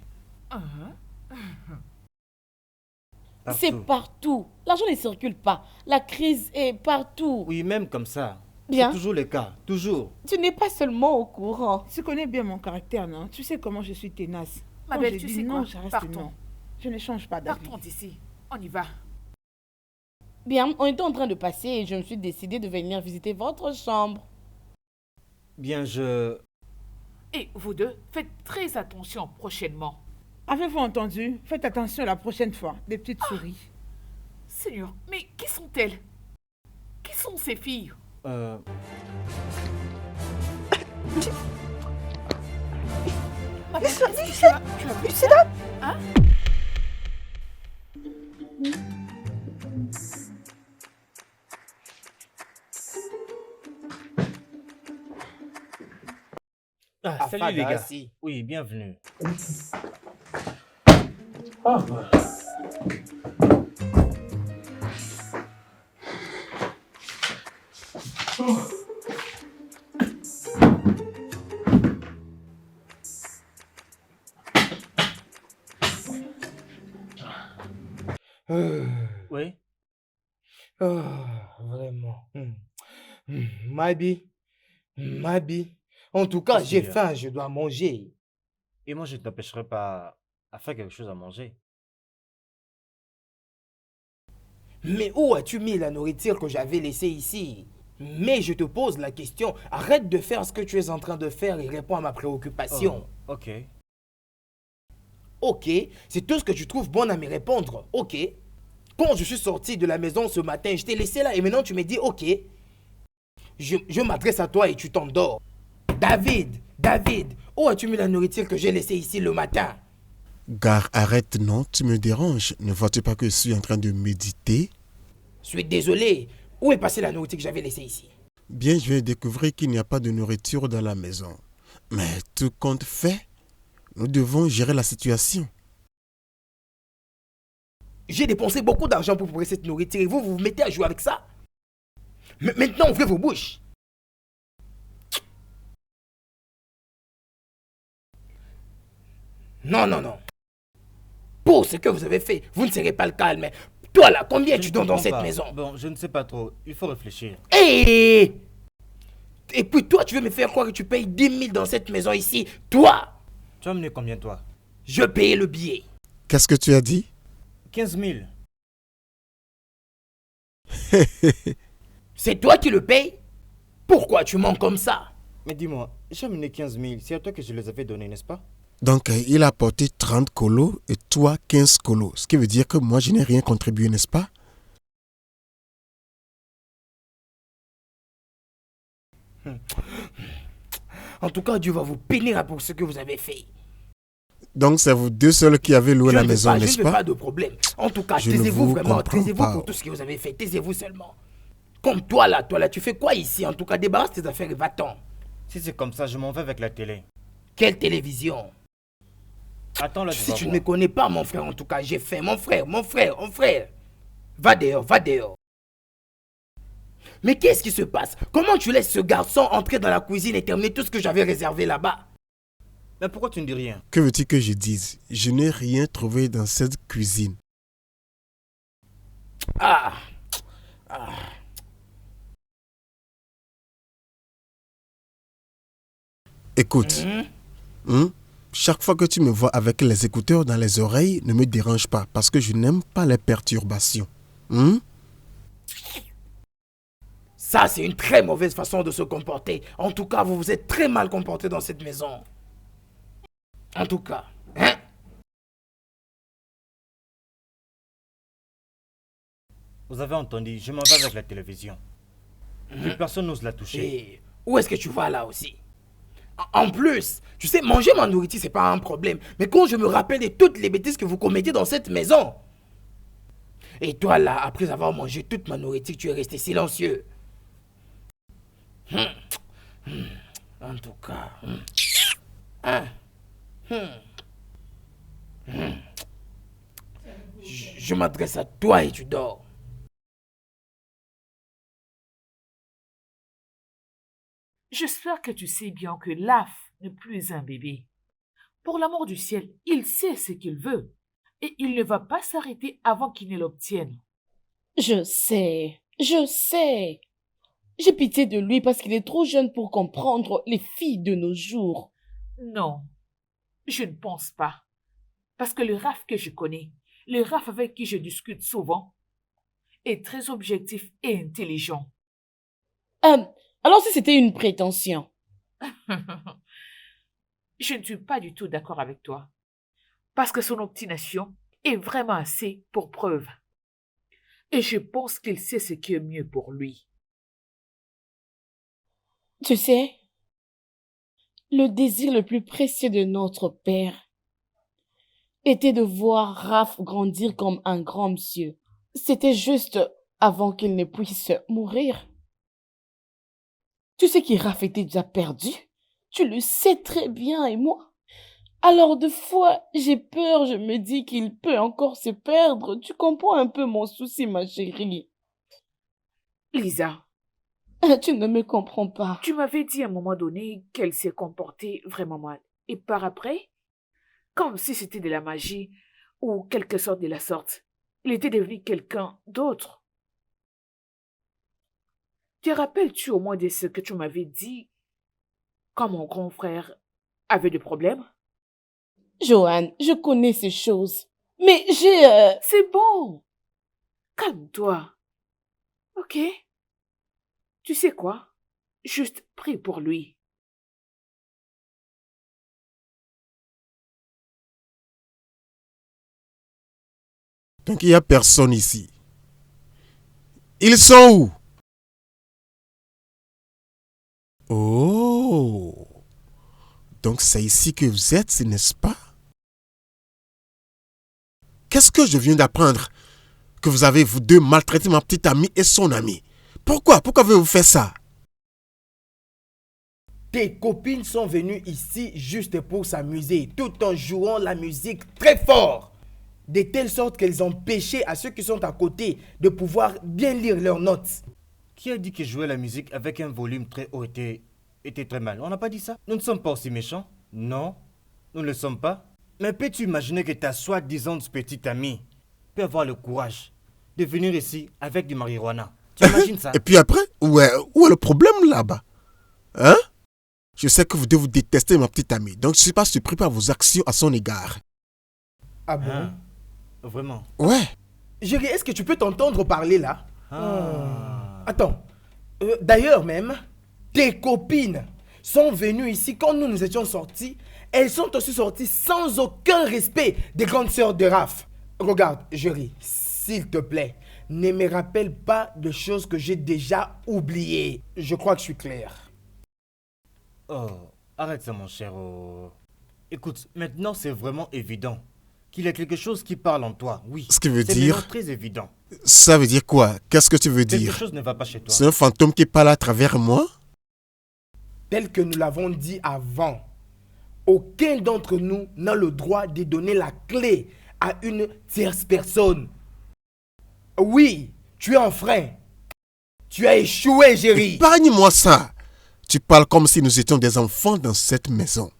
C'est Partout. partout. L'argent ne circule pas. La crise est partout. Oui, même comme ça. Bien. C'est toujours le cas, toujours. Tu n'es pas seulement au courant. Tu connais bien mon caractère, non? Tu sais comment je suis tenace. Ma Quand belle, je tu dis sais non, quoi? je reste Partons. non. Je ne change pas d'avis. Partons d'ici. On y va. Bien, on était en train de passer et je me suis décidée de venir visiter votre chambre. Bien, je... Et vous deux, faites très attention prochainement. Avez-vous entendu? Faites attention la prochaine fois. Des petites souris. Seigneur, mais qui sont-elles? Qui sont ces filles? Ma belle, est-ce que tu as vu ça? Hein? Ah, salut les gars. Merci. Oui, bienvenue. Oui. Vraiment. Mabi. En tout cas, Qu'est-ce j'ai qu'il y a? faim, je dois manger. Et moi, je ne t'empêcherai pas à faire quelque chose à manger. Mais où as-tu mis la nourriture que j'avais laissée ici? Mais je te pose la question, arrête de faire ce que tu es en train de faire et réponds à ma préoccupation. Oh, ok. Ok, c'est tout ce que tu trouves bon à me répondre. Ok. Quand je suis sorti de la maison ce matin, je t'ai laissé là et maintenant tu me dis ok. Je m'adresse à toi et tu t'endors. David, où as-tu mis la nourriture que j'ai laissée ici le matin? Gare, arrête, non, tu me déranges. Ne vois-tu pas que je suis en train de méditer? Je suis désolé. Où est passée la nourriture que j'avais laissée ici? Bien, je viens de découvrir qu'il n'y a pas de nourriture dans la maison. Mais tout compte fait, nous devons gérer la situation. J'ai dépensé beaucoup d'argent pour préparer cette nourriture et vous vous mettez à jouer avec ça? Maintenant, ouvrez vos bouches. Non. Pour ce que vous avez fait, vous ne serez pas le calme. Toi là, combien Je tu ne donnes dans comprends cette pas. maison? Bon, je ne sais pas trop. Il faut réfléchir. Et puis toi, tu veux me faire croire que tu payes 10 000 dans cette maison ici? Toi, Tu as amené combien, toi? je payais le billet. Qu'est-ce que tu as dit? 15 000. C'est toi qui le payes? Pourquoi tu mens comme ça? Mais dis-moi, j'ai amené 15 000. C'est à toi que je les avais donnés, n'est-ce pas? Donc, il a apporté 30 colos et toi 15 colos. Ce qui veut dire que moi, je n'ai rien contribué, n'est-ce pas? En tout cas, Dieu va vous punir pour ce que vous avez fait. Donc, c'est vous deux seuls qui avez loué la maison, Je n'est-ce ne veux pas? pas de problème. En tout cas, Je ne taisez-vous vous vraiment. comprends Taisez-vous pas. pour tout ce que vous avez fait. Taisez-vous seulement. Comme toi là, tu fais quoi ici? En tout cas, débarrasse tes affaires et va-t'en. Si c'est comme ça, je m'en vais avec la télé. Quelle télévision? Attends là, Si tu ne me connais pas, mon frère, en tout cas, j'ai faim. Mon frère. Va dehors. Mais qu'est-ce qui se passe? Comment tu laisses ce garçon entrer dans la cuisine et terminer tout ce que j'avais réservé là-bas? Mais pourquoi tu ne dis rien? Que veux-tu que je dise? Je n'ai rien trouvé dans cette cuisine. Écoute, chaque fois que tu me vois avec les écouteurs dans les oreilles, ne me dérange pas parce que je n'aime pas les perturbations. Ça, c'est une très mauvaise façon de se comporter. En tout cas, vous vous êtes très mal comporté dans cette maison. En tout cas, hein? Vous avez entendu, je m'en vais avec la télévision. Plus personne n'ose la toucher. Et où est-ce que tu vas là aussi? En plus, tu sais, manger ma nourriture, c'est pas un problème. Mais quand je me rappelle de toutes les bêtises que vous commettez dans cette maison. Et toi là, après avoir mangé toute ma nourriture, tu es resté silencieux. En tout cas. Je m'adresse à toi et tu dors. J'espère que tu sais bien que Laf n'est plus un bébé. Pour l'amour du ciel, il sait ce qu'il veut. Et il ne va pas s'arrêter avant qu'il ne l'obtienne. Je sais. J'ai pitié de lui parce qu'il est trop jeune pour comprendre les filles de nos jours. Non, je ne pense pas. Parce que le Raph que je connais, le Raph avec qui je discute souvent, est très objectif et intelligent. Alors si c'était une prétention? Je ne suis pas du tout d'accord avec toi. Parce que son obstination est vraiment assez pour preuve. Et je pense qu'il sait ce qui est mieux pour lui. Tu sais, le désir le plus précieux de notre père était de voir Raph grandir comme un grand monsieur. C'était juste avant qu'il ne puisse mourir. Tu sais que Raph était déjà perdu. Tu le sais très bien et moi. Alors de fois, j'ai peur, je me dis qu'il peut encore se perdre. Tu comprends un peu mon souci, ma chérie. Lisa, tu ne me comprends pas. tu m'avais dit à un moment donné qu'elle s'est comportée vraiment mal. Et par après, comme si c'était de la magie ou quelque sorte de la sorte, il était devenu quelqu'un d'autre. Te rappelles-tu au moins de ce que tu m'avais dit quand mon grand frère avait des problèmes? Joanne, je connais ces choses. Mais C'est bon. Calme-toi. Ok? Tu sais quoi? Juste prie pour lui. Donc il n'y a personne ici. Ils sont où? Oh! Donc c'est ici que vous êtes, n'est-ce pas? Qu'est-ce que je viens d'apprendre? Que vous avez, vous deux, maltraité ma petite amie et son ami. Pourquoi? Pourquoi avez-vous fait ça? Tes copines sont venues ici juste pour s'amuser, tout en jouant la musique très fort. De telle sorte qu'elles ont empêché à ceux qui sont à côté de pouvoir bien lire leurs notes. Qui a dit que jouer la musique avec un volume très haut était très mal? On n'a pas dit ça? Nous ne sommes pas aussi méchants. Non, nous ne le sommes pas. Mais peux-tu imaginer que ta soi-disant petite amie peut avoir le courage de venir ici avec du marijuana? Tu imagines ça? Et puis après, où est le problème là-bas? Hein? Je sais que vous devez vous détester ma petite amie, donc je ne suis pas surpris par vos actions à son égard. Ah bon? Hein? Vraiment? Ouais. Chérie, est-ce que tu peux t'entendre parler là? Attends. D'ailleurs même, tes copines sont venues ici quand nous étions sortis. Elles sont aussi sorties sans aucun respect des grandes sœurs de Raph. Regarde, chérie, s'il te plaît, ne me rappelle pas de choses que j'ai déjà oubliées. Je crois que je suis clair. Oh, arrête ça mon cher. Écoute, maintenant c'est vraiment évident qu'il y a quelque chose qui parle en toi, oui. Ce qui veut c'est dire... maintenant très évident. Ça veut dire quoi? Qu'est-ce que tu veux dire? Quelque chose ne va pas chez toi. C'est un fantôme qui parle à travers moi? Tel que nous l'avons dit avant, aucun d'entre nous n'a le droit de donner la clé à une tierce personne. Oui, tu es un frein. Tu as échoué, chérie. Épargne-moi ça. Tu parles comme si nous étions des enfants dans cette maison.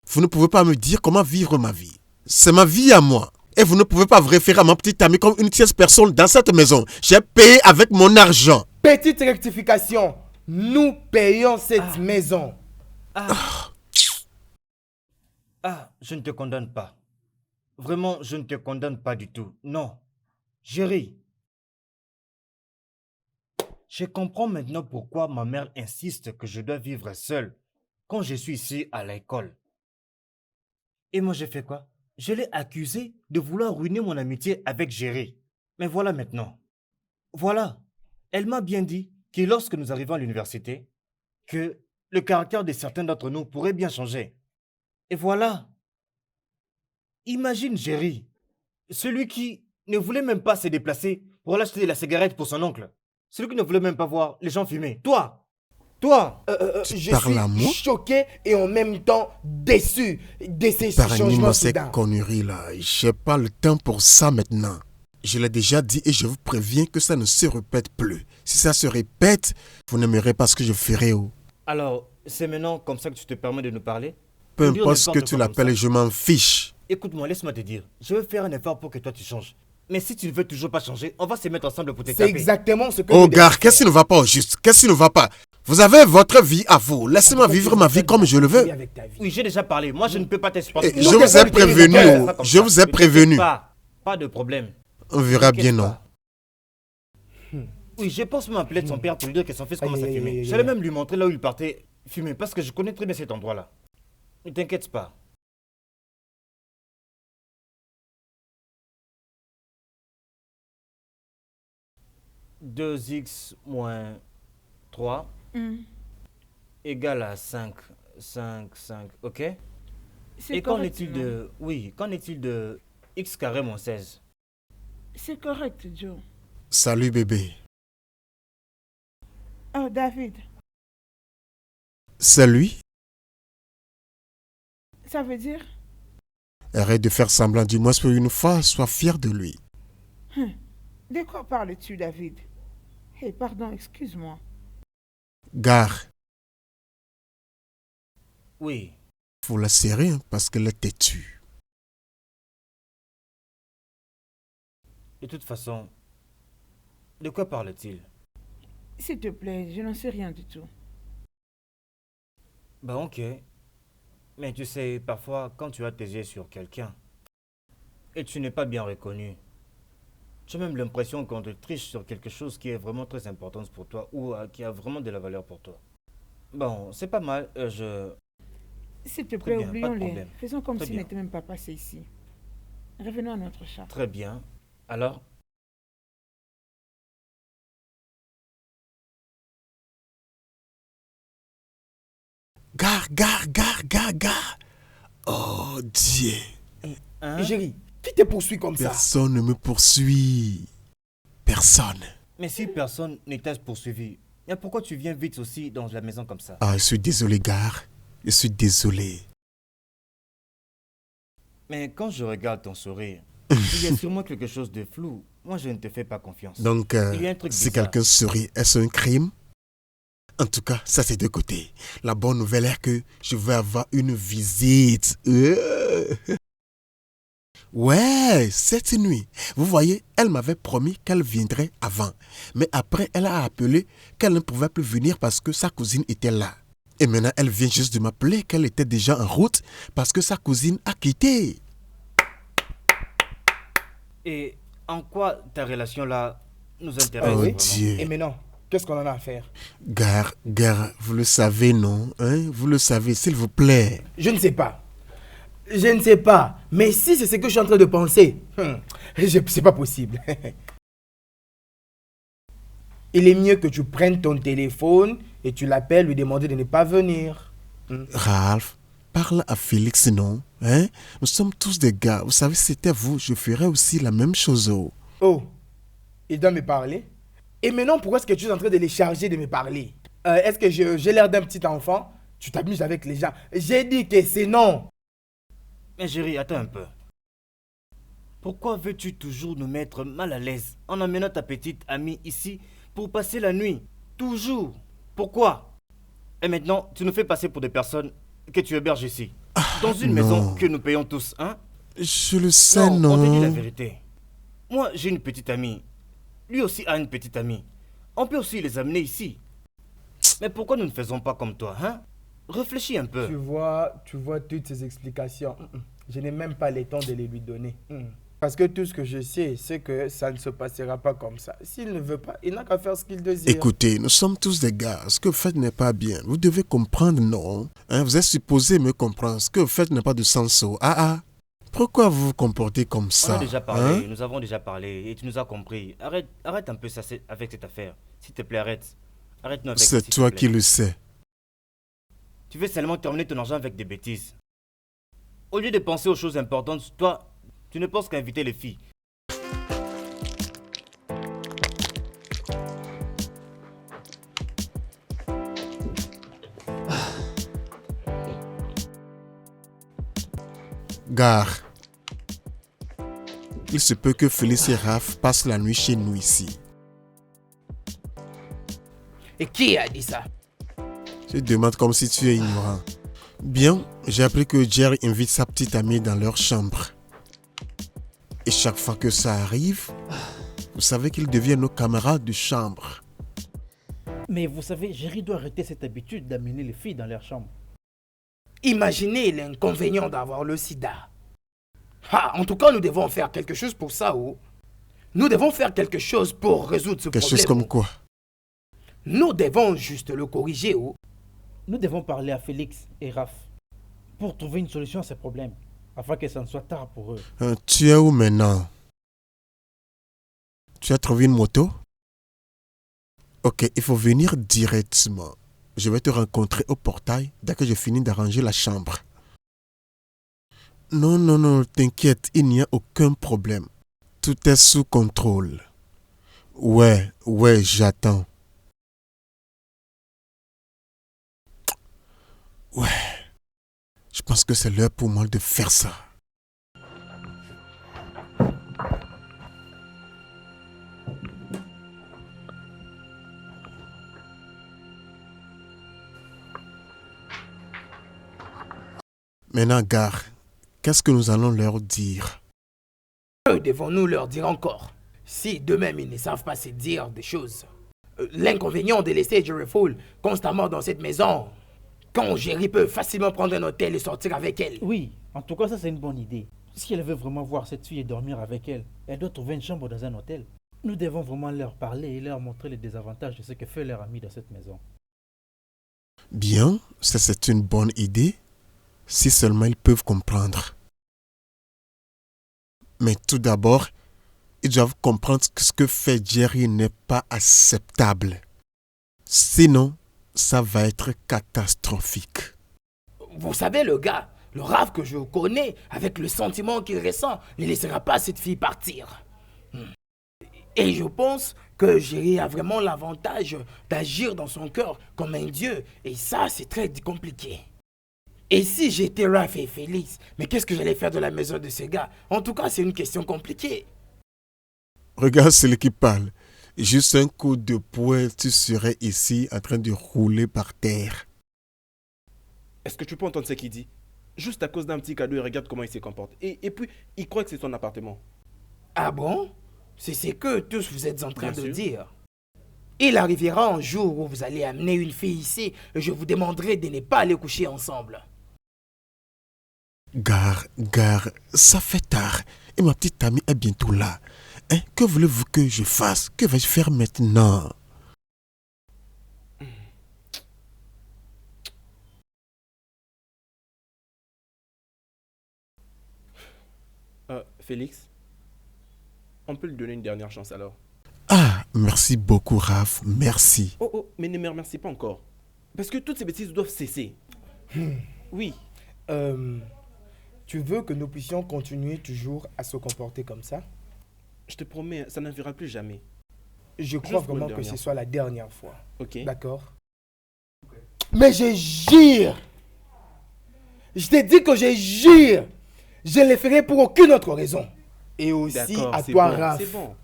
Vous ne pouvez pas me dire comment vivre ma vie. C'est ma vie à moi. Et vous ne pouvez pas vous référer à ma petite amie comme une tierce personne dans cette maison. J'ai payé avec mon argent. Petite rectification. Nous payons cette maison. Je ne te condamne pas. Vraiment, je ne te condamne pas du tout. Non. Chérie. Je comprends maintenant pourquoi ma mère insiste que je dois vivre seul quand je suis ici à l'école. Et moi, j'ai fait quoi? Je l'ai accusé de vouloir ruiner mon amitié avec Géry. Mais voilà maintenant. Voilà. Elle m'a bien dit que lorsque nous arrivons à l'université, que le caractère de certains d'entre nous pourrait bien changer. Et voilà. Imagine Géry, celui qui ne voulait même pas se déplacer pour aller acheter de la cigarette pour son oncle. Celui qui ne voulait même pas voir les gens fumer. Toi! Toi! Je parles à moi? suis choqué et en même temps déçu de ces Parmi-moi changements ces soudains. conneries-là, j'ai pas le temps pour ça maintenant. Je l'ai déjà dit et je vous préviens que ça ne se répète plus. Si ça se répète, vous n'aimerez pas ce que je ferai. Alors, c'est maintenant comme ça que tu te permets de nous parler? Peu Nous dire importe ce que n'importe tu quoi comme l'appelles, ça. je m'en fiche. Écoute-moi, laisse-moi te dire. Je vais faire un effort pour que toi tu changes. Mais si tu ne veux toujours pas changer, on va se mettre ensemble pour te C'est taper. exactement ce que Oh, nous devons gars, faire. qu'est-ce qui ne va pas au juste? Qu'est-ce qui ne va pas? Vous avez votre vie à vous. Laissez-moi vivre ma vie comme je le veux. Avec ta vie. Oui, j'ai déjà parlé. Moi, je ne peux pas t'exporter. Je vous ai prévenu. Je vous ai prévenu. Pas de problème. On verra bien, T'inquiète non? pas. Oui, je pense même appeler son père pour lui dire que son fils commence à Aïe, aïe, aïe, fumer. aïe, J'allais aïe. même lui montrer là où il partait fumer parce que je connais très bien cet endroit-là. Ne t'inquiète pas. « 2x moins 3 égale à 5. 5, 5, ok? C'est Et qu'en correct, est-il non? de... Oui, qu'en est-il de x carré moins 16? C'est correct, Joe. Salut, bébé. Oh, David, Salut. ça veut dire? Arrête de faire semblant, du moins pour une fois, sois fier de lui. De quoi parles-tu, David? Hé, pardon, excuse-moi. Gare, Oui. faut la serrer hein, parce qu'elle est têtue. De toute façon, de quoi parle-t-il? S'il te plaît, je n'en sais rien du tout. Ben ok. Mais tu sais, parfois, quand tu as tes yeux sur quelqu'un et tu n'es pas bien reconnu, tu as même l'impression qu'on te triche sur quelque chose qui est vraiment très important pour toi ou qui a vraiment de la valeur pour toi. Bon, c'est pas mal. S'il te Très plaît, bien, pas de oublions-les. problème. Faisons comme Très s'il bien. n'était même pas passé ici. Revenons à notre chat. Très bien. Alors, Gare. Oh, Dieu. hein? Géry, qui te poursuit comme ça? Personne ne me poursuit. Personne. Mais si personne ne t'a poursuivi, et pourquoi tu viens vite aussi dans la maison comme ça? Ah, je suis désolé, Gare. Je suis désolé. Mais quand je regarde ton sourire, il y a sûrement quelque chose de flou. Moi, je ne te fais pas confiance. Donc, Il y a un truc si bizarre. quelqu'un sourit, est-ce un crime? En tout cas, ça c'est de côté. La bonne nouvelle est que je vais avoir une visite. Ouais, cette nuit. Vous voyez, elle m'avait promis qu'elle viendrait avant. Mais après, elle a appelé qu'elle ne pouvait plus venir parce que sa cousine était là. Et maintenant, elle vient juste de m'appeler qu'elle était déjà en route parce que sa cousine a quitté. Et en quoi ta relation là nous intéresse Oh vraiment? Dieu. Et maintenant, qu'est-ce qu'on en a à faire? Gare, vous le savez, non? Hein? Vous le savez, s'il vous plaît. Je ne sais pas. Je ne sais pas. Mais si c'est ce que je suis en train de penser, c'est pas possible. Il est mieux que tu prennes ton téléphone et tu l'appelles lui demander de ne pas venir. Ralph, parle à Félix, non? Hein? Nous sommes tous des gars. Vous savez, si c'était vous, je ferais aussi la même chose. Oh, il doit me parler. Et maintenant, pourquoi est-ce que tu es en train de les charger de me parler? Est-ce que j'ai l'air d'un petit enfant? Tu t'amuses avec les gens. J'ai dit que c'est non. Mais Géry, attends un peu. Pourquoi veux-tu toujours nous mettre mal à l'aise en amenant ta petite amie ici pour passer la nuit? Toujours. Pourquoi? Et maintenant, tu nous fais passer pour des personnes que tu héberges ici. Dans une maison que nous payons tous, hein? Je le sais, non. On te dit la non? vérité. Moi, j'ai une petite amie. Lui aussi a une petite amie. On peut aussi les amener ici. Mais pourquoi nous ne faisons pas comme toi, hein? Réfléchis un peu. Tu vois toutes ces explications. Je n'ai même pas le temps de les lui donner. Parce que tout ce que je sais, c'est que ça ne se passera pas comme ça. S'il ne veut pas, il n'a qu'à faire ce qu'il désire. Écoutez, nous sommes tous des gars. Ce que vous faites n'est pas bien. Vous devez comprendre, non? Hein, vous êtes supposé me comprendre. Ce que vous faites n'a pas de sens. Pourquoi vous vous comportez comme ça? On a déjà parlé, hein? nous avons déjà parlé et tu nous as compris. Arrête un peu ça avec cette affaire. S'il te plaît, arrête. Arrête-nous avec ça. C'est toi qui le sais. Tu veux seulement terminer ton argent avec des bêtises. Au lieu de penser aux choses importantes, toi, tu ne penses qu'à inviter les filles. Gare. Il se peut que Félix et Raph passent la nuit chez nous ici. Et qui a dit ça? Je demande comme si tu es ignorant. Bien, j'ai appris que Jerry invite sa petite amie dans leur chambre. Et chaque fois que ça arrive, vous savez qu'ils deviennent nos camarades de chambre. Mais vous savez, Jerry doit arrêter cette habitude d'amener les filles dans leur chambre. Imaginez l'inconvénient d'avoir le sida. En tout cas, nous devons faire quelque chose pour ça. Nous devons faire quelque chose pour résoudre ce problème. Quelque chose comme quoi? Nous devons juste le corriger. Nous devons parler à Félix et Raph pour trouver une solution à ces problèmes, afin que ça ne soit tard pour eux. Tu es où maintenant? Tu as trouvé une moto? Ok, il faut venir directement. Je vais te rencontrer au portail dès que j'ai fini d'arranger la chambre. Non, t'inquiète, il n'y a aucun problème. Tout est sous contrôle. Ouais, j'attends. Ouais, je pense que c'est l'heure pour moi de faire ça. Maintenant, gare, qu'est-ce que nous allons leur dire? Que devons-nous leur dire encore? Si d'eux-mêmes ils ne savent pas se dire des choses. L'inconvénient de laisser Jerry Fool constamment dans cette maison, quand Jerry peut facilement prendre un hôtel et sortir avec elle. Oui, en tout cas ça c'est une bonne idée. Si elle veut vraiment voir cette fille et dormir avec elle, elle doit trouver une chambre dans un hôtel. Nous devons vraiment leur parler et leur montrer les désavantages de ce que fait leur ami dans cette maison. Bien, ça c'est une bonne idée. Si seulement ils peuvent comprendre. Mais tout d'abord, ils doivent comprendre que ce que fait Jerry n'est pas acceptable. Sinon, ça va être catastrophique. Vous savez, le gars, le Raph que je connais, avec le sentiment qu'il ressent, ne laissera pas cette fille partir. Et je pense que Jerry a vraiment l'avantage d'agir dans son cœur comme un dieu. Et ça, c'est très compliqué. Et si j'étais Raph et Félix, mais qu'est-ce que j'allais faire de la maison de ces gars? En tout cas, c'est une question compliquée. Regarde celui qui parle. Juste un coup de poing, tu serais ici en train de rouler par terre. Est-ce que tu peux entendre ce qu'il dit? Juste à cause d'un petit cadeau, il regarde comment il se comporte. Et puis, il croit que c'est son appartement. Ah bon? C'est ce que tous vous êtes en train Bien de sûr. dire. Il arrivera un jour où vous allez amener une fille ici et je vous demanderai de ne pas aller coucher ensemble. Gare, ça fait tard. Et ma petite amie est bientôt là. Hein? Que voulez-vous que je fasse? Que vais-je faire maintenant? Félix, on peut lui donner une dernière chance alors. Ah, merci beaucoup, Raph. Merci. Oh, mais ne me remercie pas encore. Parce que toutes ces bêtises doivent cesser. Oui. Tu veux que nous puissions continuer toujours à se comporter comme ça? Je te promets, ça n'arrivera plus jamais. Je crois Juste pour une vraiment que dernière ce fois. soit la dernière fois. Ok. D'accord? Mais je jure! Je t'ai dit que je jure! Je ne le ferai pour aucune autre raison. Et aussi D'accord, à c'est toi, bon, Raph. c'est bon.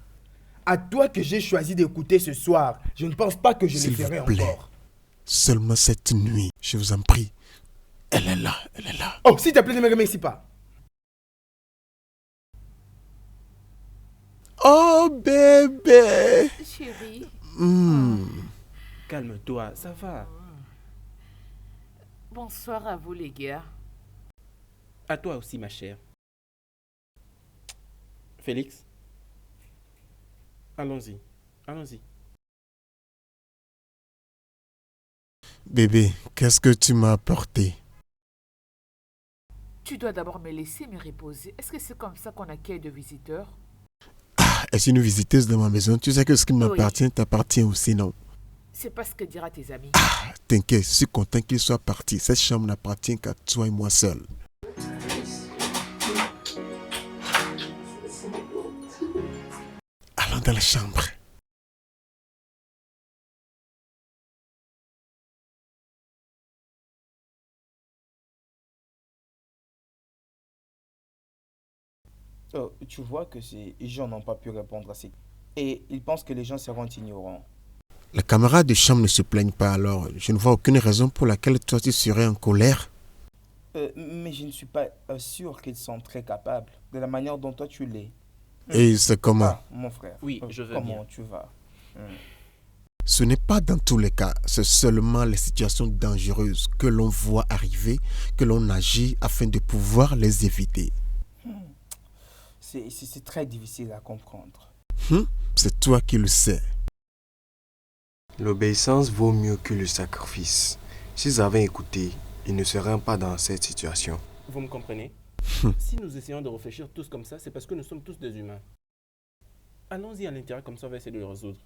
À toi que j'ai choisi d'écouter ce soir. Je ne pense pas que je le S'il ferai vous plaît. encore. Seulement cette nuit, je vous en prie. Elle est là. Oh, s'il te plaît, ne me remercie pas. Oh, bébé. Chérie. Calme-toi, ça va. Bonsoir à vous les gars. À toi aussi, ma chère. Félix, allons-y. Allons-y. Bébé, qu'est-ce que tu m'as apporté? Tu dois d'abord me laisser me reposer. Est-ce que c'est comme ça qu'on accueille de visiteurs? Est-ce une visiteuse de ma maison? Tu sais que ce qui Oui. m'appartient t'appartient aussi, non? C'est pas ce que dira tes amis. T'inquiète, je suis content qu'il soit parti. Cette chambre n'appartient qu'à toi et moi seul. Allons dans la chambre. Tu vois que ces gens n'ont pas pu répondre à ces... Et ils pensent que les gens seront ignorants. Les camarades de chambre ne se plaignent pas, alors je ne vois aucune raison pour laquelle toi tu serais en colère. Mais je ne suis pas sûr qu'ils sont très capables de la manière dont toi tu l'es. Et c'est comment? Ah, mon frère. Oui, je veux Comment bien. tu vas? Ce n'est pas dans tous les cas, c'est seulement les situations dangereuses que l'on voit arriver, que l'on agit afin de pouvoir les éviter. C'est très difficile à comprendre. C'est toi qui le sais. L'obéissance vaut mieux que le sacrifice. S'ils avaient écouté, ils ne seraient pas dans cette situation. Vous me comprenez? Si nous essayons de réfléchir tous comme ça, c'est parce que nous sommes tous des humains. Allons-y à l'intérieur, comme ça on va essayer de le résoudre.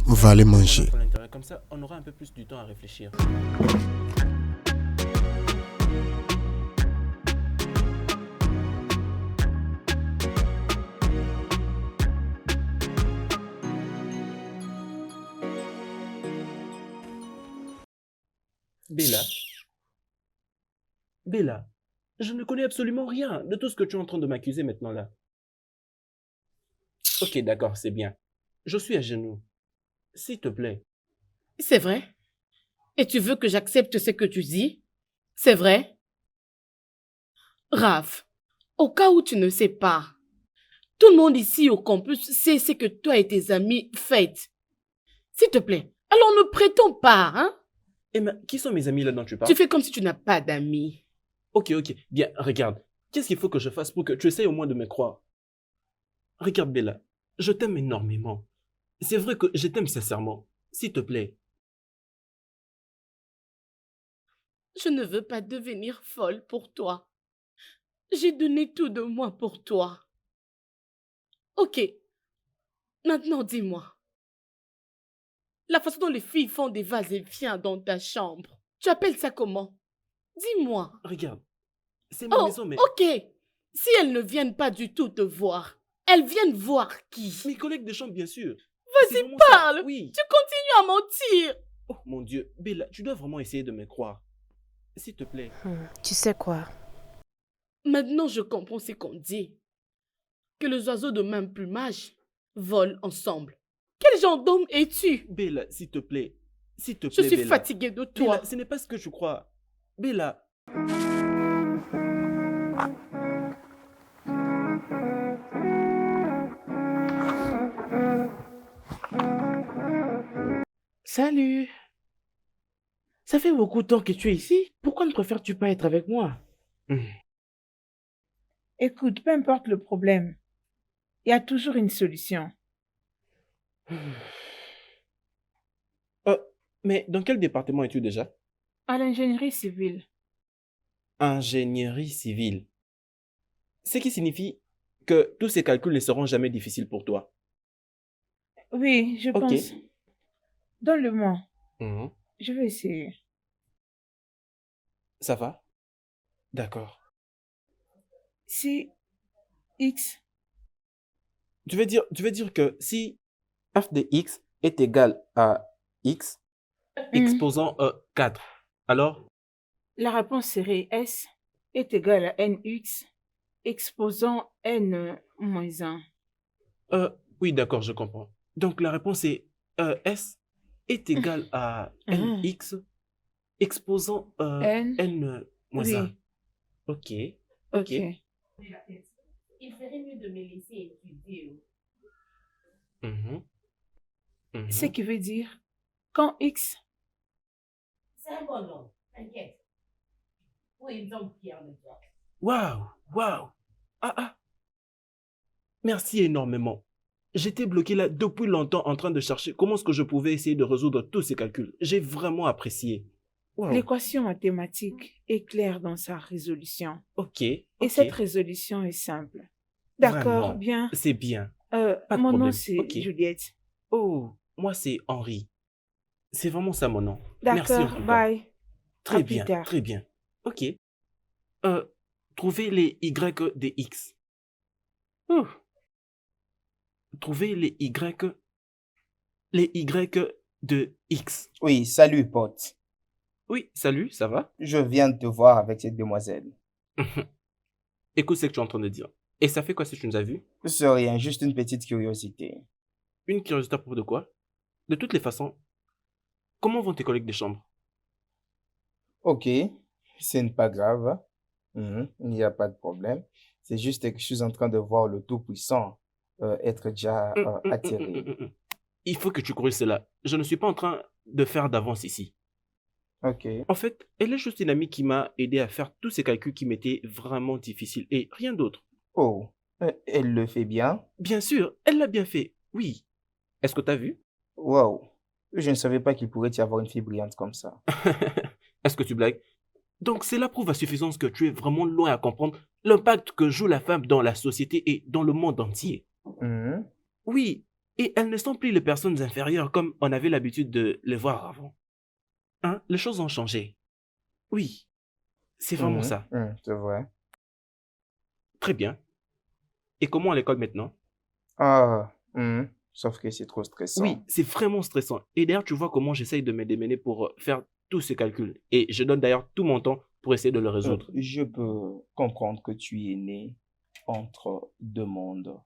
On va aller manger. À l'intérieur, comme ça on aura un peu plus du temps à réfléchir. Bella. Bella, je ne connais absolument rien de tout ce que tu es en train de m'accuser maintenant là. Ok, d'accord, c'est bien. Je suis à genoux. S'il te plaît. C'est vrai? Et tu veux que j'accepte ce que tu dis? C'est vrai? Raph, au cas où tu ne sais pas, tout le monde ici au campus sait ce que toi et tes amis faites. S'il te plaît, alors ne prétends pas, hein? Emma, qui sont mes amis là dont tu parles? Tu fais comme si tu n'as pas d'amis. Ok, bien, regarde. Qu'est-ce qu'il faut que je fasse pour que tu essayes au moins de me croire? Regarde, Bella, je t'aime énormément. C'est vrai que je t'aime sincèrement. S'il te plaît. Je ne veux pas devenir folle pour toi. J'ai donné tout de moi pour toi. Ok, maintenant dis-moi. La façon dont les filles font des va-et-vient dans ta chambre, tu appelles ça comment? Dis-moi. Regarde, c'est ma maison, mais... Ok, si elles ne viennent pas du tout te voir, elles viennent voir qui? Mes collègues de chambre, bien sûr. Vas-y, parle. Oui. Tu continues à mentir. Oh mon Dieu, Bella, tu dois vraiment essayer de me croire. S'il te plaît. Tu sais quoi? Maintenant, je comprends ce qu'on dit. Que les oiseaux de même plumage volent ensemble. Quel genre d'homme es-tu? Bella, s'il te plaît. S'il te Je plaît, suis Bella. fatiguée de toi. Bella, ce n'est pas ce que je crois. Bella. Salut. Ça fait beaucoup de temps que tu es ici. Pourquoi ne préfères-tu pas être avec moi? Écoute, peu importe le problème, il y a toujours une solution. Mais dans quel département es-tu déjà? À l'ingénierie civile. Ingénierie civile. Ce qui signifie que tous ces calculs ne seront jamais difficiles pour toi. Oui, je pense. Donne-le-moi. Mhm. Je vais essayer. Ça va? D'accord. Si x... Tu veux dire que si f de x est égal à x, exposant 4, alors? La réponse serait S est égal à nx exposant n moins 1. Oui, d'accord, je comprends. Donc la réponse est S est égal à nx exposant n moins 1. Ok. Il ferait mieux de me laisser étudier. Ce qui veut dire, quand x... C'est un bon nom, t'inquiète. Oui, donc Pierre le doigt. Waouh. Ah, ah. Merci énormément. J'étais bloqué là depuis longtemps en train de chercher comment est-ce que je pouvais essayer de résoudre tous ces calculs. J'ai vraiment apprécié. Wow. L'équation mathématique est claire dans sa résolution. Ok. Et ok. cette résolution est simple. D'accord, Vraiment, bien. c'est bien. Pas de Mon nom, problème. c'est Ok. Juliette. Oh, moi c'est Henri. C'est vraiment ça mon nom. Merci en D'accord, tout cas. bye. Très À plus bien, tard. très bien. Ok. Trouvez les Y des X. Ouh. Trouvez les Y de X. Oui, salut, pote. Oui, salut, ça va? Je viens de te voir avec cette demoiselle. Écoute ce que tu es en train de dire. Et ça fait quoi si tu nous as vus? C'est rien, juste une petite curiosité. Une curiosité à propos de quoi? De toutes les façons, comment vont tes collègues de chambre? Ok, ce n'est pas grave. Il n'y a pas de problème. C'est juste que je suis en train de voir le Tout-Puissant être déjà atterri. Il faut que tu corriges cela. Je ne suis pas en train de faire d'avance ici. Ok. En fait, elle est juste une amie qui m'a aidé à faire tous ces calculs qui m'étaient vraiment difficiles et rien d'autre. Oh, elle le fait bien. Bien sûr, elle l'a bien fait, oui. Est-ce que tu as vu? Wow, je ne savais pas qu'il pourrait y avoir une fille brillante comme ça. Est-ce que tu blagues? Donc cela prouve à suffisance que tu es vraiment loin à comprendre l'impact que joue la femme dans la société et dans le monde entier. Oui, et elles ne sont plus les personnes inférieures comme on avait l'habitude de les voir avant. Hein, les choses ont changé. Oui, c'est vraiment ça. C'est vrai. Très bien. Et comment à l'école maintenant? Ah, sauf que c'est trop stressant. Oui, c'est vraiment stressant. Et d'ailleurs, tu vois comment j'essaye de me démener pour faire tous ces calculs. Et je donne d'ailleurs tout mon temps pour essayer de le résoudre. Je peux comprendre que tu es né entre deux mondes.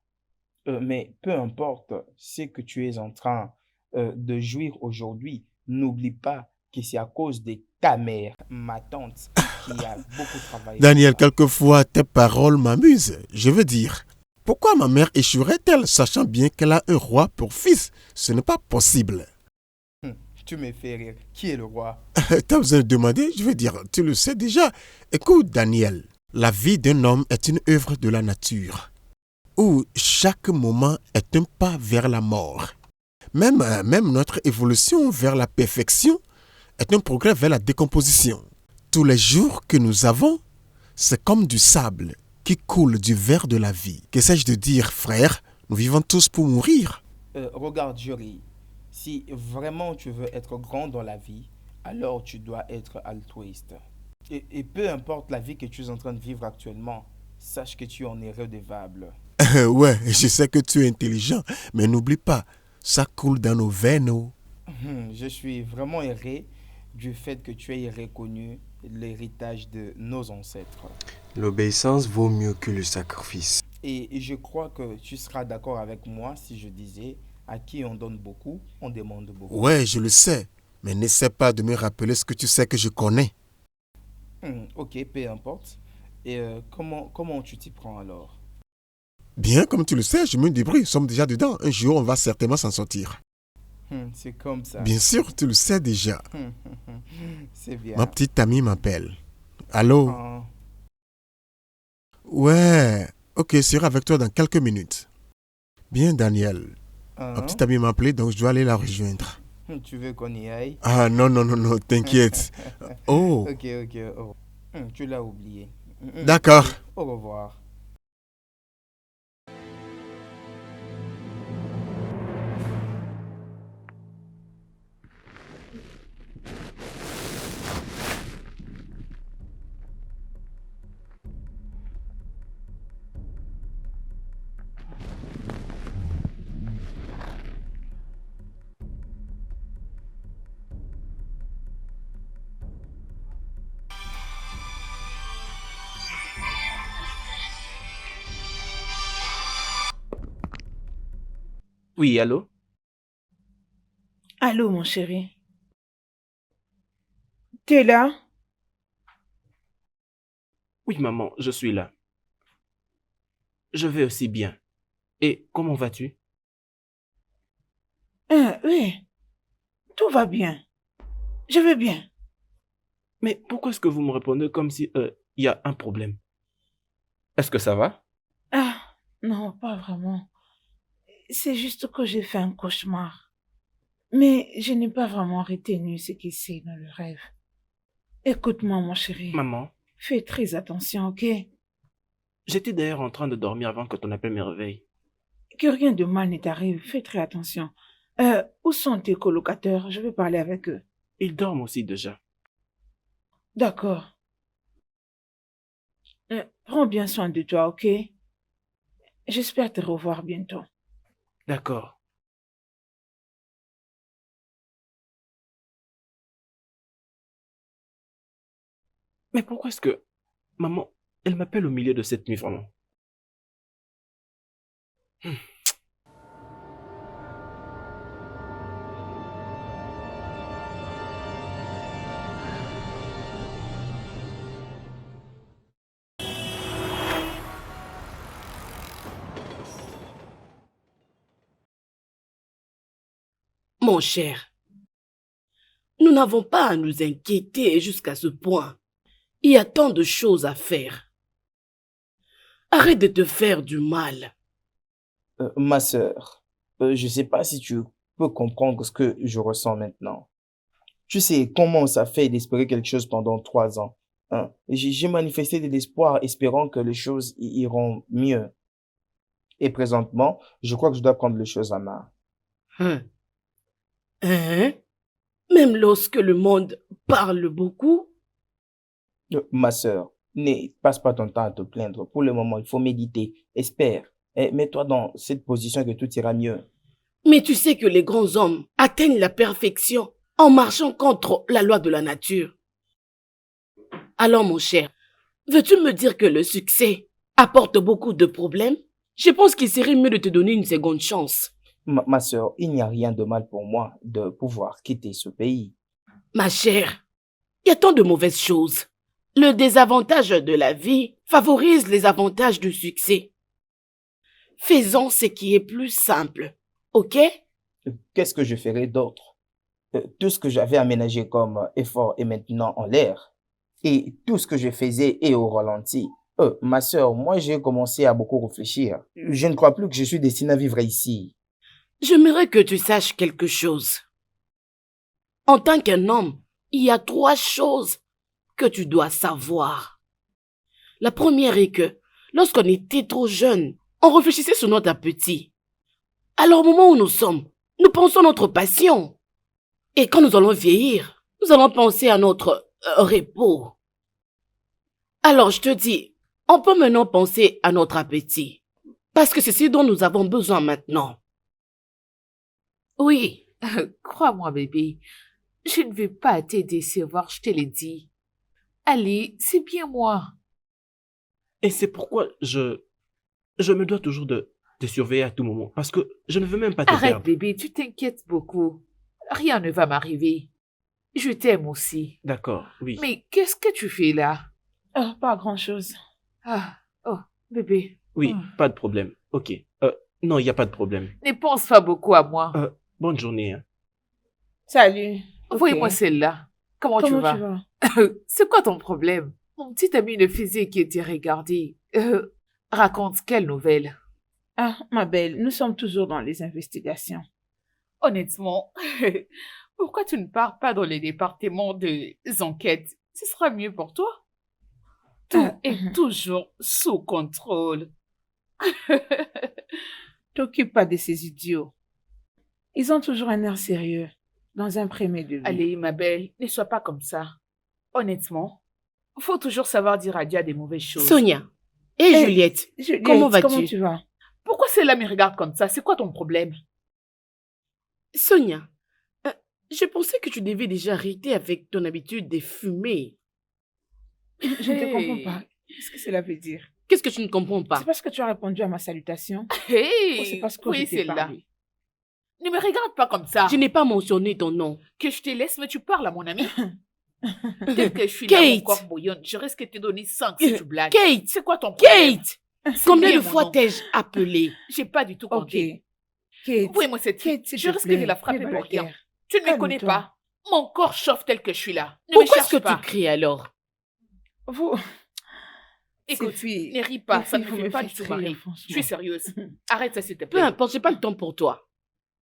Mais peu importe ce que tu es en train de jouir aujourd'hui, n'oublie pas que c'est à cause de ta mère, ma tante, qui a beaucoup travaillé. Daniel, quelquefois, tes paroles m'amusent. Je veux dire, pourquoi ma mère échouerait-elle, sachant bien qu'elle a un roi pour fils? Ce n'est pas possible. Tu me fais rire. Qui est le roi? T'as besoin de demander? Je veux dire, tu le sais déjà. Écoute, Daniel, la vie d'un homme est une œuvre de la nature, où chaque moment est un pas vers la mort. Même notre évolution vers la perfection est un progrès vers la décomposition. Tous les jours que nous avons, c'est comme du sable qui coule du verre de la vie. Qu'essaie-je de dire, frère? Nous vivons tous pour mourir. Regarde, Jury, si vraiment tu veux être grand dans la vie, alors tu dois être altruiste. Et peu importe la vie que tu es en train de vivre actuellement, sache que tu en es redevable. Ouais, je sais que tu es intelligent, mais n'oublie pas, ça coule dans nos veines. Je suis vraiment heureux du fait que tu aies reconnu l'héritage de nos ancêtres. L'obéissance vaut mieux que le sacrifice. Et je crois que tu seras d'accord avec moi si je disais, à qui on donne beaucoup, on demande beaucoup. Ouais, je le sais, mais n'essaie pas de me rappeler ce que tu sais que je connais. Ok, peu importe. Et comment tu t'y prends alors? Bien, comme tu le sais, je me débrouille, nous sommes déjà dedans. Un jour, on va certainement s'en sortir. C'est comme ça. Bien sûr, tu le sais déjà. C'est bien. Ma petite amie m'appelle. Allô? Ouais, ok, je serai avec toi dans quelques minutes. Bien, Daniel. Ma petite amie m'a appelé, donc je dois aller la rejoindre. Tu veux qu'on y aille? Ah, non, t'inquiète. Oh. Ok. Oh. Tu l'as oublié. D'accord. Au revoir. Oui, allô? Allô, mon chéri. T'es là? Oui, maman, je suis là. Je vais aussi bien. Et comment vas-tu? Oui, tout va bien. Je vais bien. Mais pourquoi est-ce que vous me répondez comme si il y a un problème? Est-ce que ça va? Ah, non, pas vraiment. C'est juste que j'ai fait un cauchemar. Mais je n'ai pas vraiment retenu ce qui s'est dans le rêve. Écoute-moi, mon chéri. Maman, Fais très attention, ok? j'étais d'ailleurs en train de dormir avant que ton appel me réveille. Que rien de mal ne t'arrive. Fais très attention. Où sont tes colocataires? Je vais parler avec eux. Ils dorment aussi déjà. D'accord. Prends bien soin de toi, ok? J'espère te revoir bientôt. D'accord. Mais pourquoi est-ce que... Maman, elle m'appelle au milieu de cette nuit, vraiment? Mon cher, nous n'avons pas à nous inquiéter jusqu'à ce point. Il y a tant de choses à faire. Arrête de te faire du mal. Ma sœur, je sais pas si tu peux comprendre ce que je ressens maintenant. Tu sais comment ça fait d'espérer quelque chose pendant 3 ans. Hein? J'ai manifesté de l'espoir espérant que les choses iront mieux. Et présentement, je crois que je dois prendre les choses en main. Hein? Même lorsque le monde parle beaucoup? Ma sœur, ne passe pas ton temps à te plaindre. Pour le moment, il faut méditer. Espère. Et mets-toi dans cette position que tout ira mieux. Mais tu sais que les grands hommes atteignent la perfection en marchant contre la loi de la nature. Alors mon cher, veux-tu me dire que le succès apporte beaucoup de problèmes? Je pense qu'il serait mieux de te donner une seconde chance. Ma sœur, il n'y a rien de mal pour moi de pouvoir quitter ce pays. Ma chère, il y a tant de mauvaises choses. Le désavantage de la vie favorise les avantages du succès. Faisons ce qui est plus simple, ok? Qu'est-ce que je ferai d'autre? Tout ce que j'avais aménagé comme effort est maintenant en l'air. Et tout ce que je faisais est au ralenti. Ma sœur, moi j'ai commencé à beaucoup réfléchir. Je ne crois plus que je suis destiné à vivre ici. J'aimerais que tu saches quelque chose. En tant qu'un homme, il y a 3 choses que tu dois savoir. La première est que, lorsqu'on était trop jeune, on réfléchissait sur notre appétit. Alors au moment où nous sommes, nous pensons à notre passion. Et quand nous allons vieillir, nous allons penser à notre repos. Alors je te dis, on peut maintenant penser à notre appétit. Parce que c'est ce dont nous avons besoin maintenant. Oui, crois-moi, bébé. Je ne vais pas te décevoir, je te l'ai dit. Allez, c'est bien moi. Et c'est pourquoi je me dois toujours de te surveiller à tout moment. Parce que je ne veux même pas te Arrête, perdre. bébé, tu t'inquiètes beaucoup. Rien ne va m'arriver. Je t'aime aussi. D'accord, oui. Mais qu'est-ce que tu fais là? Pas grand-chose. Ah, oh, bébé. Oui, pas de problème. Ok. Non, il n'y a pas de problème. Ne pense pas beaucoup à moi. Bonne journée. Hein. Salut. Envoyez-moi celle-là. Comment tu vas? C'est quoi ton problème? Mon petit ami ne faisait qu'être regardé. Raconte quelle nouvelle? Ah, ma belle, nous sommes toujours dans les investigations. Honnêtement, pourquoi tu ne pars pas dans les départements des enquêtes? Ce sera mieux pour toi. Tout est toujours sous contrôle. T'occupe pas de ces idiots. Ils ont toujours un air sérieux, dans un premier degré. Allez, ma belle, ne sois pas comme ça. Honnêtement, faut toujours savoir dire adieu à des mauvaises choses. Sonia et Juliette, comment vas-tu? Comment tu vas? Pourquoi celle-là me regarde comme ça? C'est quoi ton problème? Sonia, je pensais que tu devais déjà arrêter avec ton habitude de fumer. Je ne te comprends pas. Qu'est-ce que cela veut dire? Qu'est-ce que tu ne comprends pas? C'est parce que tu as répondu à ma salutation. Hey, ou c'est parce que oui, je t'ai celle-là. parlé? Ne me regarde pas comme ça. Je n'ai pas mentionné ton nom. Que je te laisse, mais tu parles à mon ami. Tel que je suis Kate. là, mon corps bouillonne, je risque de te donner 5 si tu blagues. Kate, c'est quoi ton problème? Kate, combien de fois t'ai-je appelé? J'ai pas du tout compté. Kate, envoyez-moi cette fille. Je risque de la frapper pour rien. Tu ne me connais pas. Mon corps chauffe tel que je suis là. Ne Pourquoi me est-ce cherche que pas. tu cries alors? Écoute, filles, ne ris pas, les ça ne filles, me vous fait me pas du faites tout rire, marrer. franchement. Je suis sérieuse. Arrête ça, s'il te Peu plaît. importe, j'ai pas le temps pour toi.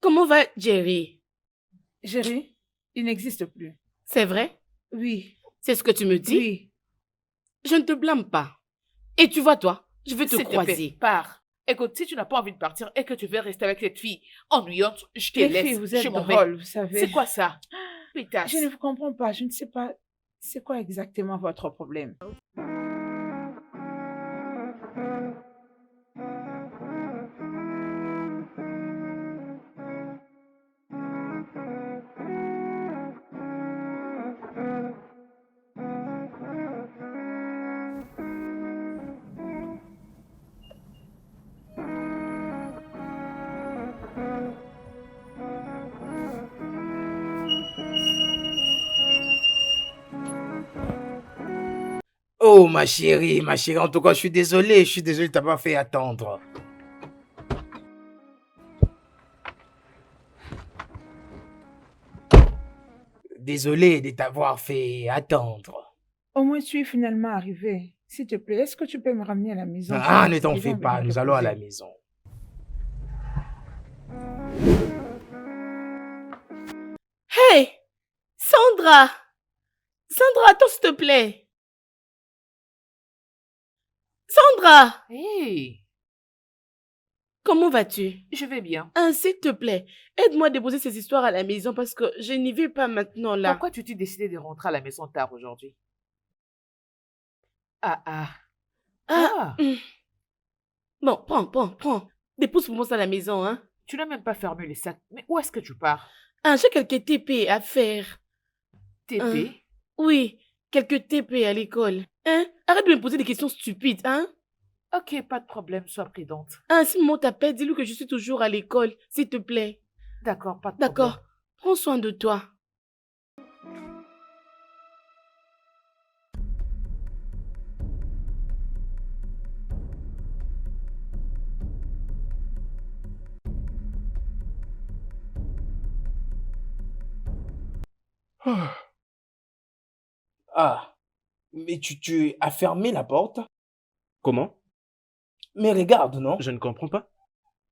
Comment va Jerry? Jerry, il n'existe plus. C'est vrai? Oui. C'est ce que tu me dis? Oui. Je ne te blâme pas. Et tu vois, toi, je vais te S'il te plaît, croiser. pars. Écoute, si tu n'as pas envie de partir et que tu veux rester avec cette fille ennuyante, je te Les laisse. filles, vous êtes je m'en vais. drôles, vous savez. C'est quoi ça? Pétasse. Je ne vous comprends pas. Je ne sais pas c'est quoi exactement votre problème. Oh, ma chérie, en tout cas, je suis désolé de t'avoir fait attendre. Désolé de t'avoir fait attendre. Au moins, tu es finalement arrivé. S'il te plaît, est-ce que tu peux me ramener à la maison? Ah, ne t'en Les gens fais pas, viennent nous te allons à la poser. maison. Hey! Sandra! Sandra, attends, s'il te plaît. Sandra! Hey, Comment vas-tu? je vais bien. S'il te plaît, aide-moi à déposer ces histoires à la maison parce que je n'y vais pas maintenant là. Pourquoi tu t'es décidé de rentrer à la maison tard aujourd'hui? Ah, ah. Ah! Bon, prends. Dépose pour moi ça à la maison, hein. Tu n'as même pas fermé les sacs. Mais où est-ce que tu pars? J'ai quelques TP à faire. TP? Oui, quelques TP à l'école. Arrête de me poser des questions stupides, hein. Ok, pas de problème, sois prudente. Si maman t'appelle, dis-lui que je suis toujours à l'école, s'il te plaît. D'accord, pas de problème. D'accord. Prends soin de toi. Ah, mais tu as fermé la porte? Comment? Mais regarde, non? Je ne comprends pas.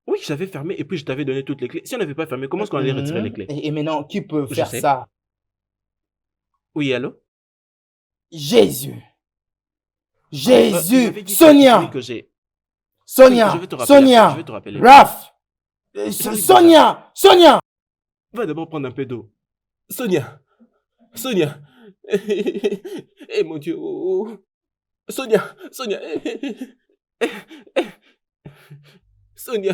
Oui, j'avais fermé et puis je t'avais donné toutes les clés. Si on n'avait pas fermé, comment est-ce qu'on allait retirer les clés? Et maintenant, qui peut Je faire sais. ça? Oui, allô? Jésus! Tu Jésus! m'avais dit Sonia! que j'ai... Sonia! Je vais te rappeler Sonia! après, je vais te rappeler. Raph! J'arrive Sonia! Sonia! Va d'abord prendre un peu d'eau. Sonia! Sonia! Eh mon Dieu! Sonia! Sonia! Sonia!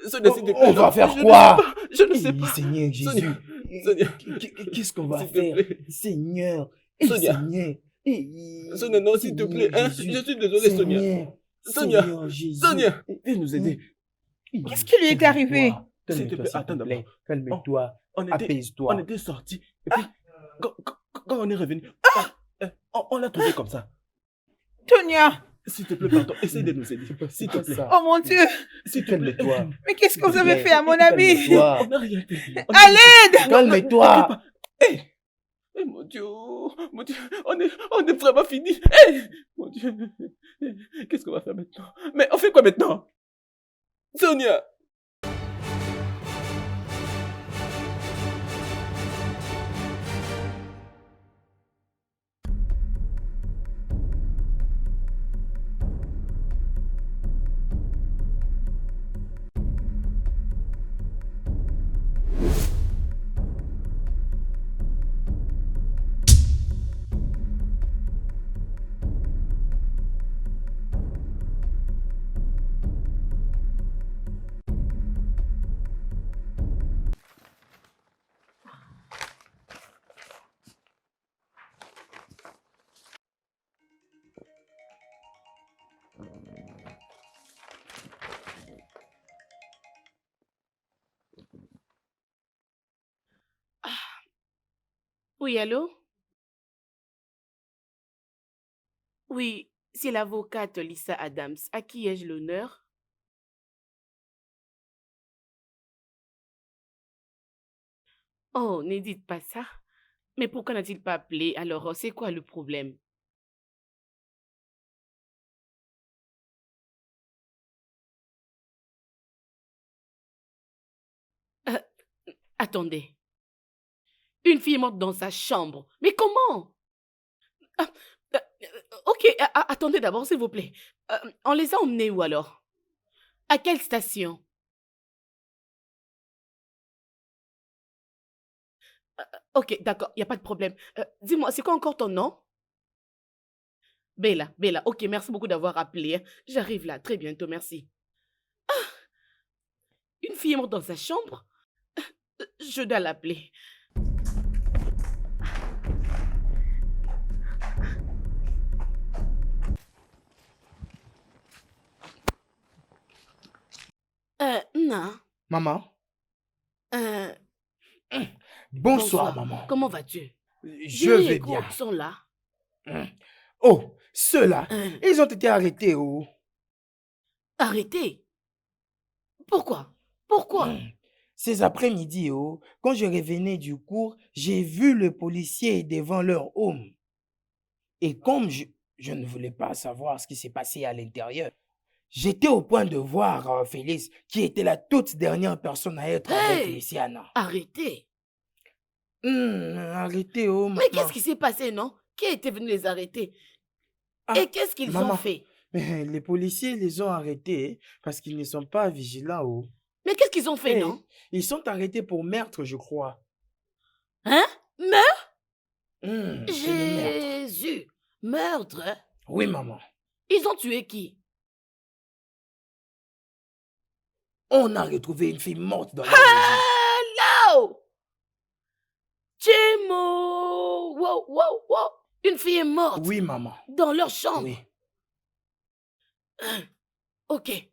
Sonia, s'il te plaît. On va non, faire je ne quoi? sais pas, je ne sais pas. Seigneur Jésus! Sonia! Sonia! Qu'est-ce qu'on va S'il te faire? plaît. Seigneur! Sonia. Seigneur! Sonia, non, s'il te plaît. Hein? Je suis désolé, Sonia. Sonia! Seigneur Jésus! Sonia! Viens nous aider. Qu'est-ce qui lui est arrivé? S'il te plaît, attends d'abord. Calme-toi. On Apaise-toi. était sortis. Et puis, quand on est revenu, on l'a trouvé comme ça. Tonia! S'il te plaît, pardon, essaye de nous aider. S'il te plaît. Oh mon Dieu! S'il te plaît. Calme-toi. Mais qu'est-ce que vous avez fait à mon ami? Calme-toi. On n'a rien fait. À l'aide! Calme-toi. Eh, mon Dieu, on est vraiment fini. Eh, mon Dieu, qu'est-ce qu'on va faire maintenant? Mais on fait quoi maintenant? Sonia! Oui, allô? Oui, c'est l'avocate Lisa Adams. À qui ai-je l'honneur? Oh, ne dites pas ça. Mais pourquoi n'a-t-il pas appelé? Alors, c'est quoi le problème? Attendez. Une fille est morte dans sa chambre. Mais comment? Ok, attendez d'abord, s'il vous plaît. On les a emmenés où alors? À quelle station? Ok, d'accord, il n'y a pas de problème. Dis-moi, c'est quoi encore ton nom? Bella, Bella. Ok, merci beaucoup d'avoir appelé. Hein. J'arrive là, très bientôt, merci. Ah, une fille est morte dans sa chambre? Je dois l'appeler. Non. Maman? Bonsoir, maman. Comment vas-tu? Je vais Dis-moi, les bien. groupes sont là. Oh, ceux-là, ils ont été arrêtés, oh. Arrêtés? Pourquoi? Pourquoi? Ces après-midi, oh, quand je revenais du cours, j'ai vu le policier devant leur home. Et comme je ne voulais pas savoir ce qui s'est passé à l'intérieur, j'étais au point de voir Félix, qui était la toute dernière personne à être avec Luciana. Arrêtés? Arrêtés, oh, maman. Mais qu'est-ce qui s'est passé, non? Qui était venu les arrêter? Et qu'est-ce qu'ils ont fait? Mais les policiers les ont arrêtés parce qu'ils ne sont pas vigilants, oh. Mais qu'est-ce qu'ils ont fait, non? Ils sont arrêtés pour meurtre, je crois. Hein? Meurtre? C'est le meurtre. Jésus! Meurtre? Hein? Oui, maman. Ils ont tué qui? On a retrouvé une fille morte dans la maison. Hello! Timo! Wow, wow, wow! Une fille est morte? Oui, maman. Dans leur chambre? Oui. Ok.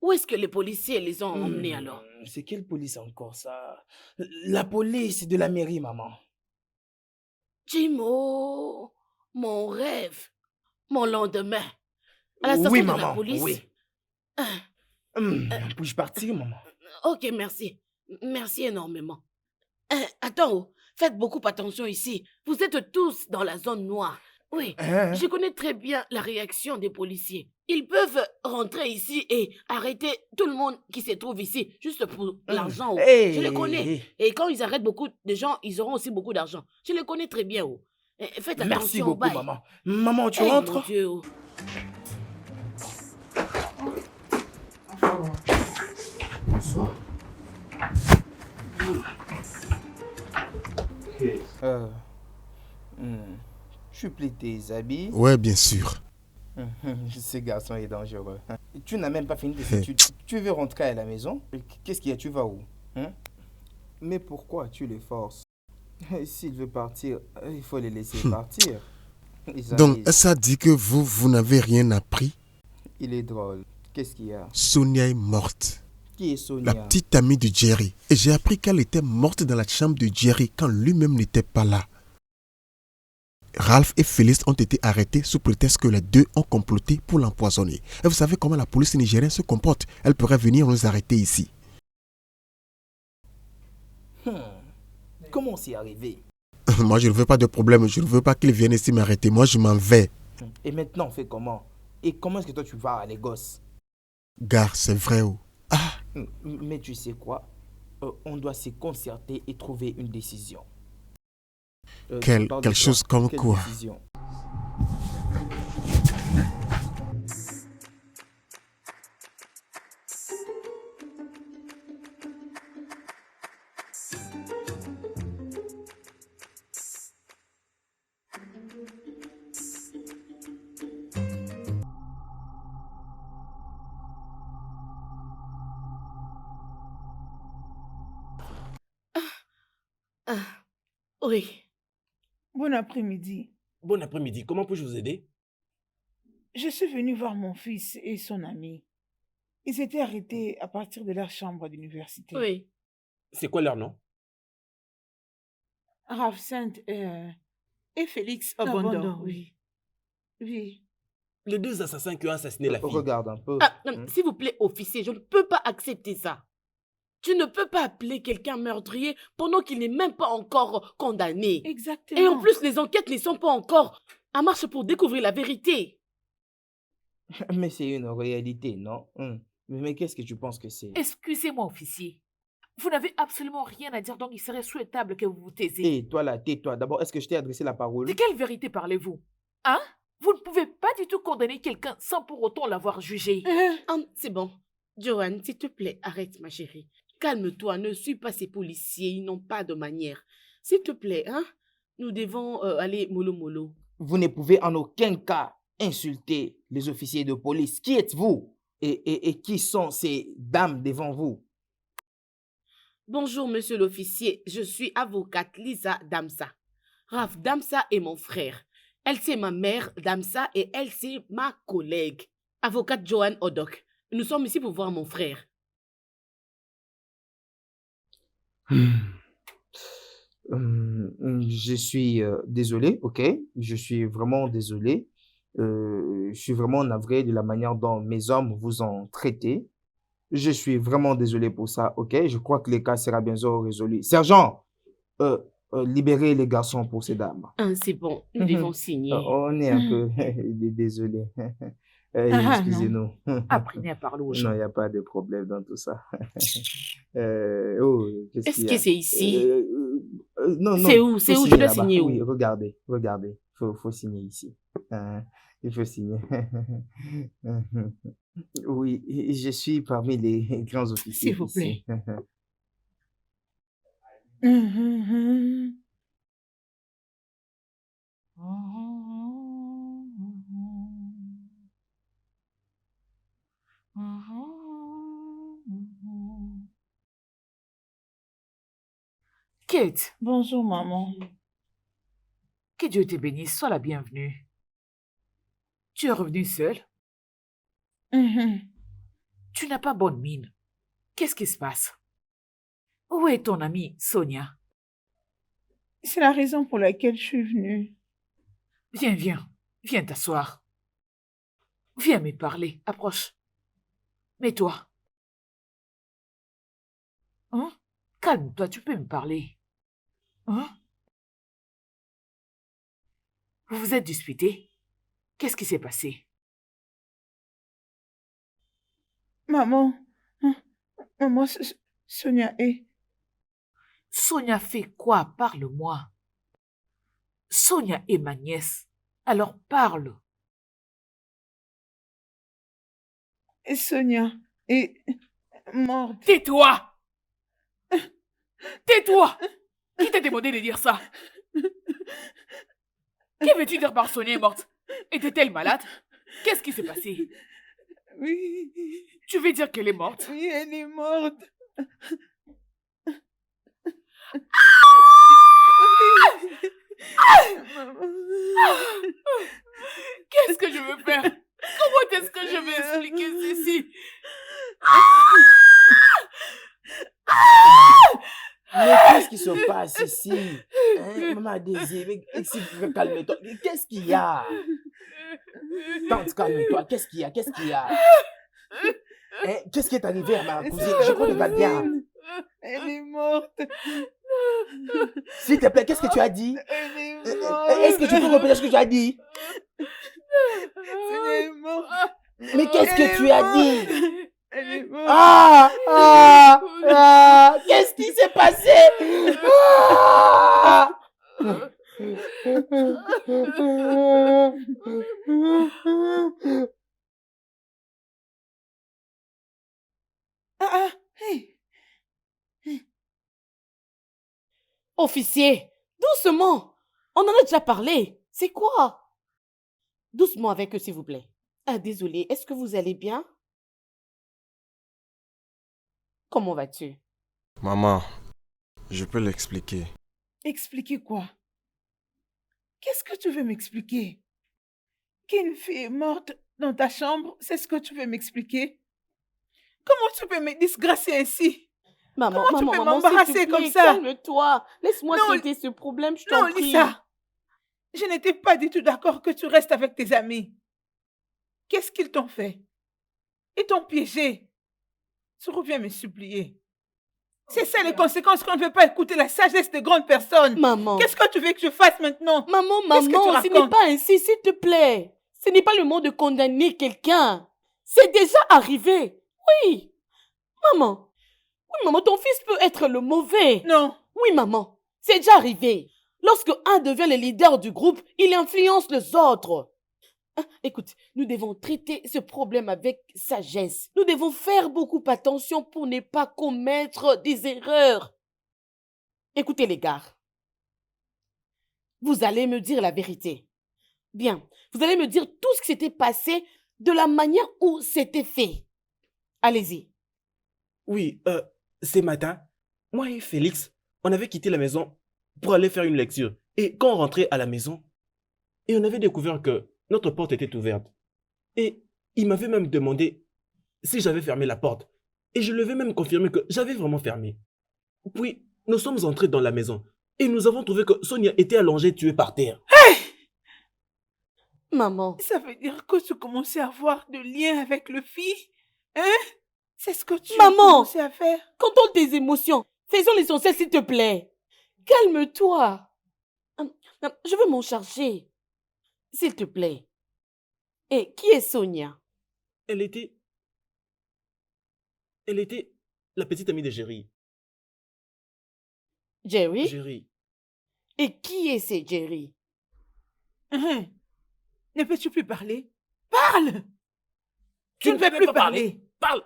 Où est-ce que les policiers les ont emmenés alors? C'est quelle police encore, ça? La police de la mairie, maman. Timo! Mon rêve. Mon lendemain. À la station Oui, de maman. la police? Oui. Puis-je partir, maman? Ok, merci. Merci énormément. Attends, faites beaucoup attention ici. Vous êtes tous dans la zone noire. Oui, je connais très bien la réaction des policiers. Ils peuvent rentrer ici et arrêter tout le monde qui se trouve ici, juste pour l'argent. Je les connais. Et quand ils arrêtent beaucoup de gens, ils auront aussi beaucoup d'argent. Je les connais très bien. Faites attention. Merci beaucoup, bye. maman. Maman, tu rentres? Mon Dieu. Bonsoir. Tu plies tes habits? Ouais, bien sûr. Ce garçon est dangereux. Tu n'as même pas fini tes études. Tu veux rentrer à la maison? Qu'est-ce qu'il y a? Tu vas où? Mais pourquoi tu les forces? S'il veut partir, il faut les laisser partir. Donc, ça dit que vous n'avez rien appris? Il est drôle. Qu'est-ce qu'il y a? Sonia est morte. Qui est Sonia? La petite amie de Jerry. Et j'ai appris qu'elle était morte dans la chambre de Jerry quand lui-même n'était pas là. Ralph et Félix ont été arrêtés sous prétexte que les deux ont comploté pour l'empoisonner. Et vous savez comment la police nigérienne se comporte. Elle pourrait venir nous arrêter ici. Comment c'est arrivé? Moi, je ne veux pas de problème. Je ne veux pas qu'ils viennent ici m'arrêter. Moi, je m'en vais. Et maintenant, on fait comment? Et comment est-ce que toi, tu vas à Lagos? Gare, c'est vrai. Mais tu sais quoi? On doit se concerter et trouver une décision. Quelque chose comme quelle quoi? Décision? Oui. Bon après-midi. Bon après-midi. Comment puis-je vous aider? Je suis venue voir mon fils et son ami. Ils étaient arrêtés à partir de leur chambre d'université. Oui. C'est quoi leur nom? Raph Saint et Félix Obondo. Oui. Oui. Les deux assassins qui ont assassiné la fille. Regarde un peu. S'il vous plaît, officier, je ne peux pas accepter ça. Tu ne peux pas appeler quelqu'un meurtrier pendant qu'il n'est même pas encore condamné. Exactement. Et en plus, les enquêtes ne sont pas encore en marche pour découvrir la vérité. Mais c'est une réalité, non? Mais qu'est-ce que tu penses que c'est? Excusez-moi, officier. Vous n'avez absolument rien à dire, donc il serait souhaitable que vous vous taisiez. Hé, toi là, tais-toi. D'abord, est-ce que je t'ai adressé la parole? De quelle vérité parlez-vous? Hein? Vous ne pouvez pas du tout condamner quelqu'un sans pour autant l'avoir jugé. C'est bon. Joanne, s'il te plaît, arrête ma chérie. Calme-toi, ne suis pas ces policiers, ils n'ont pas de manière. S'il te plaît, hein? Nous devons aller mollo. Vous ne pouvez en aucun cas insulter les officiers de police. Qui êtes-vous? Et qui sont ces dames devant vous? Bonjour, monsieur l'officier. Je suis avocate Lisa Damsa. Raph Damsa est mon frère. Elle, c'est ma mère, Damsa, et elle, c'est ma collègue, avocate Joanne Odok. Nous sommes ici pour voir mon frère. Je suis désolé, ok? Je suis vraiment désolé. Je suis vraiment navré de la manière dont mes hommes vous ont traité. Je suis vraiment désolé pour ça, ok? Je crois que le cas sera bientôt résolu. Sergent, libérez les garçons pour ces dames. C'est bon, nous devons signer. On est un peu désolé. Excusez-nous. Apprenez à parler aux gens. Non, il n'y a pas de problème dans tout ça. Est-ce que c'est ici? Non. C'est où? C'est où? Je dois signer où? Oui, regardez. Faut signer ici. Il faut signer. Oui, je suis parmi les grands officiers. S'il vous plaît. Kate. Bonjour, maman. Que Dieu te bénisse, sois la bienvenue. Tu es revenue seule? Tu n'as pas bonne mine. Qu'est-ce qui se passe? Où est ton amie Sonia? C'est la raison pour laquelle je suis venue. Viens t'asseoir. Viens me parler, approche. Mets-toi. Hein? Calme-toi, tu peux me parler. Hein? Vous vous êtes disputés? Qu'est-ce qui s'est passé? Maman, Sonia est... Sonia fait quoi? Parle-moi. Sonia est ma nièce. Alors parle. Et Sonia est morte. Tais-toi! Tais-toi! Qui t'a demandé de dire ça? Que veux-tu dire par Sonia est morte? Était-elle malade? Qu'est-ce qui s'est passé? Oui. Tu veux dire qu'elle est morte? Oui, elle est morte. Qu'est-ce que je veux faire? Comment est-ce que je vais expliquer ceci? Mais qu'est-ce qui se passe ici? Maman Désir, calme-toi. Qu'est-ce qu'il y a? Tante, calme-toi. Qu'est-ce qu'il y a? Qu'est-ce qui est arrivé à ma cousine? Je crois qu'elle va bien. Elle est morte. S'il te plaît, qu'est-ce que tu as dit? Elle est morte. Est-ce que tu peux répéter ce que tu as dit? Elle est morte. Mais qu'est-ce que tu as dit? Elle est morte. Qu'est-ce qui s'est passé? Hey. Officier, doucement. On en a déjà parlé. C'est quoi? Doucement avec eux, s'il vous plaît. Désolé, est-ce que vous allez bien? Comment vas-tu? Maman, je peux l'expliquer. Expliquer quoi? Qu'est-ce que tu veux m'expliquer? Qu'une fille est morte dans ta chambre, c'est ce que tu veux m'expliquer? Comment tu peux me disgracier ainsi? Maman, Comment tu peux maman, m'embarrasser s'il te comme plaît, ça? Calme-toi. Laisse-moi traiter ce problème, je t'en Non, prie. Lisa, je n'étais pas du tout d'accord que tu restes avec tes amis. Qu'est-ce qu'ils t'ont fait? Ils t'ont piégé. Tu reviens me supplier. C'est ça les conséquences qu'on ne veut pas écouter la sagesse des grandes personnes. Maman. Qu'est-ce que tu veux que je fasse maintenant? Maman, Qu'est-ce que tu ce n'est racontes? pas ainsi, s'il te plaît. Ce n'est pas le moment de condamner quelqu'un. C'est déjà arrivé. Oui. Maman, Oui, maman, ton fils peut être le mauvais. Non. Oui, maman, c'est déjà arrivé. Lorsque un devient le leader du groupe, il influence les autres. Écoute, nous devons traiter ce problème avec sagesse. Nous devons faire beaucoup attention pour ne pas commettre des erreurs. Écoutez les gars, vous allez me dire la vérité. Bien, vous allez me dire tout ce qui s'était passé de la manière où c'était fait. Allez-y. Oui, ce matin, moi et Félix, on avait quitté la maison pour aller faire une lecture. Et quand on rentrait à la maison, et on avait découvert que notre porte était ouverte. Et il m'avait même demandé si j'avais fermé la porte. Et je lui avais même confirmé que j'avais vraiment fermé. Puis, nous sommes entrés dans la maison et nous avons trouvé que Sonia était allongée tuée par terre. Hey! Maman. Ça veut dire que tu commençais à avoir de liens avec le fils? Hein? C'est ce que tu Maman, commençais à faire? contrôle tes émotions. Faisons l'essentiel, s'il te plaît. Calme-toi. Je veux m'en charger. S'il te plaît. Et qui est Sonia? Elle était la petite amie de Jerry. Jerry? Jerry. Et qui est ce Jerry? Ne peux-tu plus parler? Parle! Tu ne peux plus parler. Parle!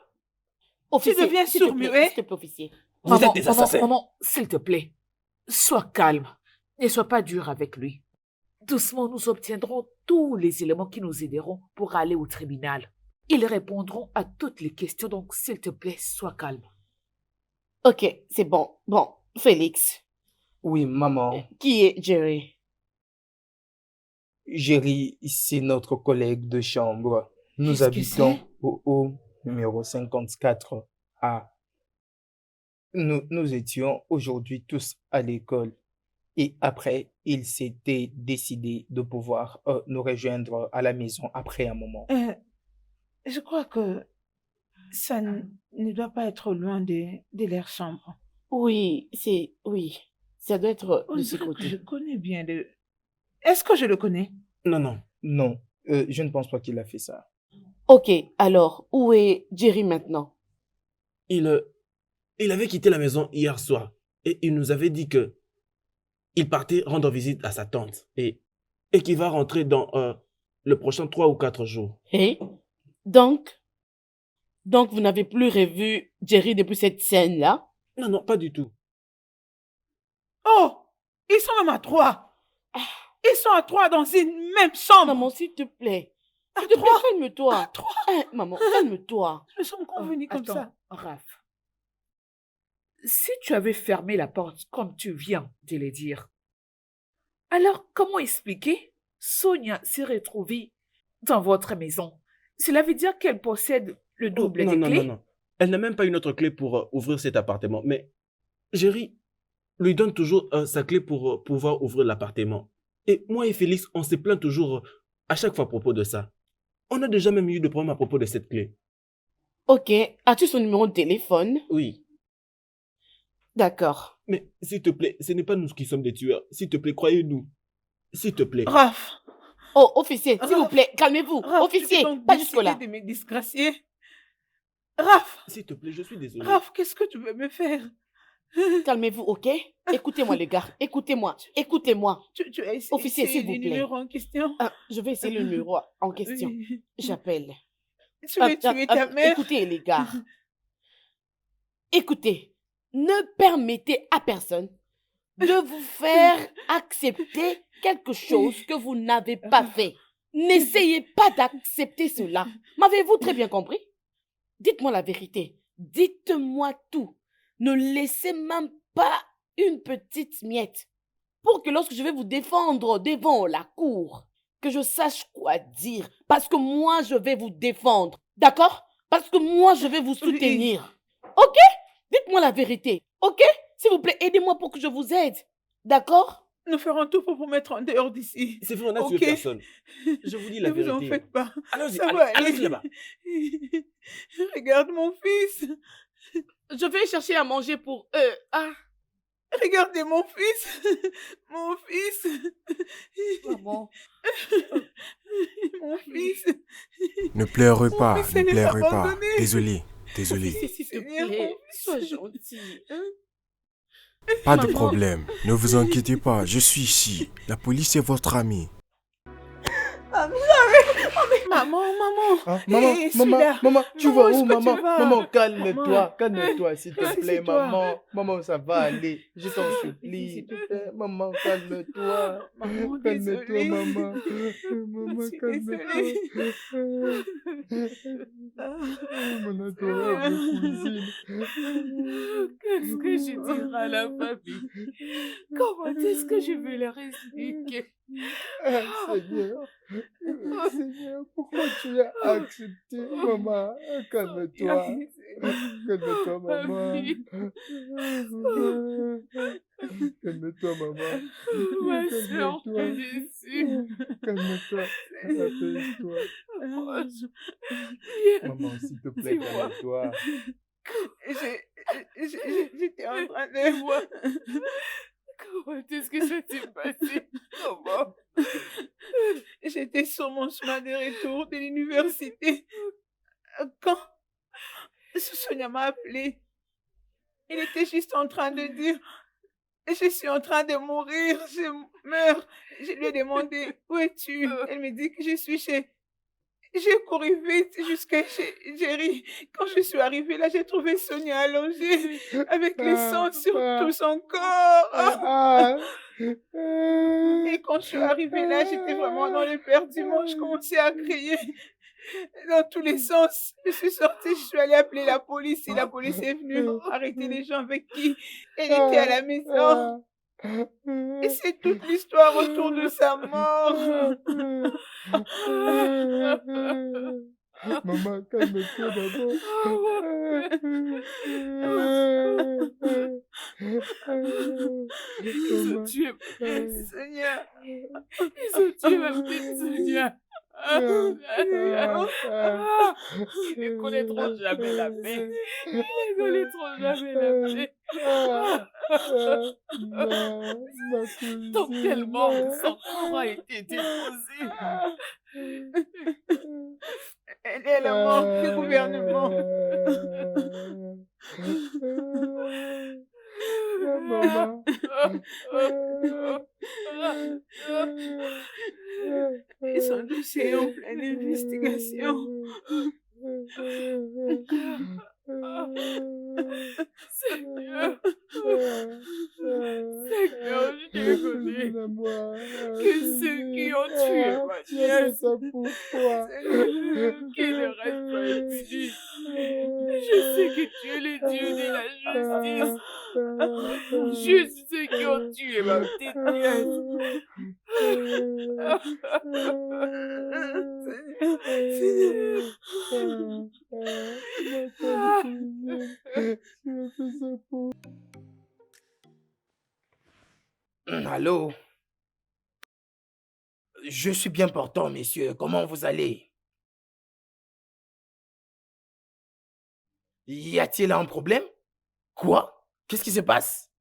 Officier, Tu deviens s'il te sourd-muet? plaît, s'il te plaît, officier. Maman, êtes des assassins. maman, s'il te plaît, sois calme. Ne sois pas dur avec lui. Doucement, nous obtiendrons tous les éléments qui nous aideront pour aller au tribunal. Ils répondront à toutes les questions, donc s'il te plaît, sois calme. Ok, c'est bon. Bon, Félix. Oui, maman. Qui est Jerry? Jerry, c'est notre collègue de chambre. Nous Qu'est-ce que habitons c'est? au haut numéro 54A. Nous étions aujourd'hui tous à l'école. Et après, il s'était décidé de pouvoir nous rejoindre à la maison après un moment. Je crois que ça ne doit pas être loin de leur chambre. Oui, oui. Ça doit être On de ce dirait que côté. je connais bien le... Est-ce que je le connais? Non, non. Non, je ne pense pas qu'il a fait ça. Ok, alors, où est Jerry maintenant? Il avait quitté la maison hier soir. Et il nous avait dit que il partait rendre visite à sa tante. Et qu'il va rentrer dans le prochain 3 ou 4 jours. Et donc vous n'avez plus revu Jerry depuis cette scène-là? Non, non, pas du tout. Oh! Ils sont même à 3. Ils sont à 3 dans une même chambre. Maman, s'il te plaît. À S'il te plaît, 3. calme-toi. À 3. Maman, calme-toi. Nous sommes convenus comme Attends, ça. Raph. Si tu avais fermé la porte comme tu viens de le dire, alors comment expliquer Sonia s'est retrouvée dans votre maison? Cela veut dire qu'elle possède le double non, des non, clés? non, non. Elle n'a même pas une autre clé pour ouvrir cet appartement. Mais Jerry lui donne toujours sa clé pour pouvoir ouvrir l'appartement. Et moi et Félix, on se plaint toujours à chaque fois à propos de ça. On a déjà même eu de problèmes à propos de cette clé. Ok, as-tu son numéro de téléphone? Oui. D'accord. Mais s'il te plaît, ce n'est pas nous qui sommes des tueurs. S'il te plaît, croyez-nous. S'il te plaît. Raph. Oh, officier, s'il vous Raph. plaît, calmez-vous. Raph, Officier, tu peux donc pas décider jusque-là. de me disgracier. Raph. S'il te plaît, je suis désolé. Raph, qu'est-ce que tu veux me faire? Calmez-vous, ok? Écoutez-moi, les gars. Écoutez-moi. Écoutez-moi. Tu as essayé Officier, s'il vous le plaît. numéro en question? Je vais essayer le numéro en question. Oui. J'appelle. Tu veux tuer ta mère? Écoutez, les gars. Écoutez, ne permettez à personne de vous faire accepter quelque chose que vous n'avez pas fait. N'essayez pas d'accepter cela. M'avez-vous très bien compris? Dites-moi la vérité. Dites-moi tout. Ne laissez même pas une petite miette pour que lorsque je vais vous défendre devant la cour, que je sache quoi dire. Parce que moi, je vais vous défendre. D'accord? Parce que moi, je vais vous soutenir. Ok? Dites-moi la vérité. Ok? S'il vous plaît, aidez-moi pour que je vous aide. D'accord? Nous ferons tout pour vous mettre en dehors d'ici. C'est vrai, on a tué Ok? personne. Je vous dis la Ne vous vérité. en faites pas. Allons-y, Ça va aller. allez-y là-bas. Regarde mon fils. Je vais chercher à manger pour eux. Ah. Regardez mon fils. Mon fils. Maman. Mon fils. Ne pleurez Mon pas, fils ne est pleurez pas. abandonné. Désolé. désolé. S'il te plaît, sois gentil. Hein? Pas de Maman. problème. Ne vous inquiétez pas, je suis ici. La police est votre amie. Maman, Hein, maman, je suis maman, là. maman, tu Maman, vas est-ce où, que tu maman? vas? Maman, calme-toi, Maman. calme-toi, s'il te plaît, Ressaisis-toi. maman. Maman, ça va aller. Je t'en S'il supplie. te plaît. Maman, calme-toi. Maman, Calme-toi, désolée. maman. Je Maman, suis calme-toi. Mon adorable cousine. Qu'est-ce que je dirai à la famille? Comment est-ce que je vais leur expliquer? Ah, Seigneur. Seigneur, pourquoi tu as accepté, maman? Calme-toi. Calme-toi, maman. Mamie. Calme-toi, maman. Ma soeur que Calme-toi. je suis. Calme-toi. Apaise-toi. Maman, s'il te plaît, Dis-moi. calme-toi. J'étais en train de voir. Comment est-ce que ça s'est passé? Comment? J'étais sur mon chemin de retour de l'université quand Sonia m'a appelé. Il était juste en train de dire je suis en train de mourir, je meurs. Je lui ai demandé où es-tu? Elle me dit que je suis chez. J'ai couru vite jusqu'à chez Jerry. Quand je suis arrivée là, j'ai trouvé Sonia allongée avec le sang sur tout son corps. Et quand je suis arrivée là, j'étais vraiment dans l'éperdument. Je commençais à crier dans tous les sens. Je suis sortie, je suis allée appeler la police et la police est venue arrêter les gens avec qui elle était à la maison. Et c'est toute l'histoire autour de sa mort. Maman, calme-toi d'abord. Ils ont tué Sonia. Ils ont tué ma petite Sonia. Ils ne connaîtront jamais la paix. Ils ne connaîtront jamais la paix. Tant tellement de sang a été déposé. Elle est la mort du gouvernement. Maman. Ils sont dossiers en pleine investigation. Seigneur, Seigneur, je te connais que ceux qui ont tué ma nièce, qu'ils ne restent pas impunis. Je sais que tu es le Dieu de la justice. Juste ceux qui ont tué ma petite nièce. Allô? Je suis bien portant, messieurs. Comment vous allez? Y a-t-il un problème? Quoi? Qu'est-ce qui se passe?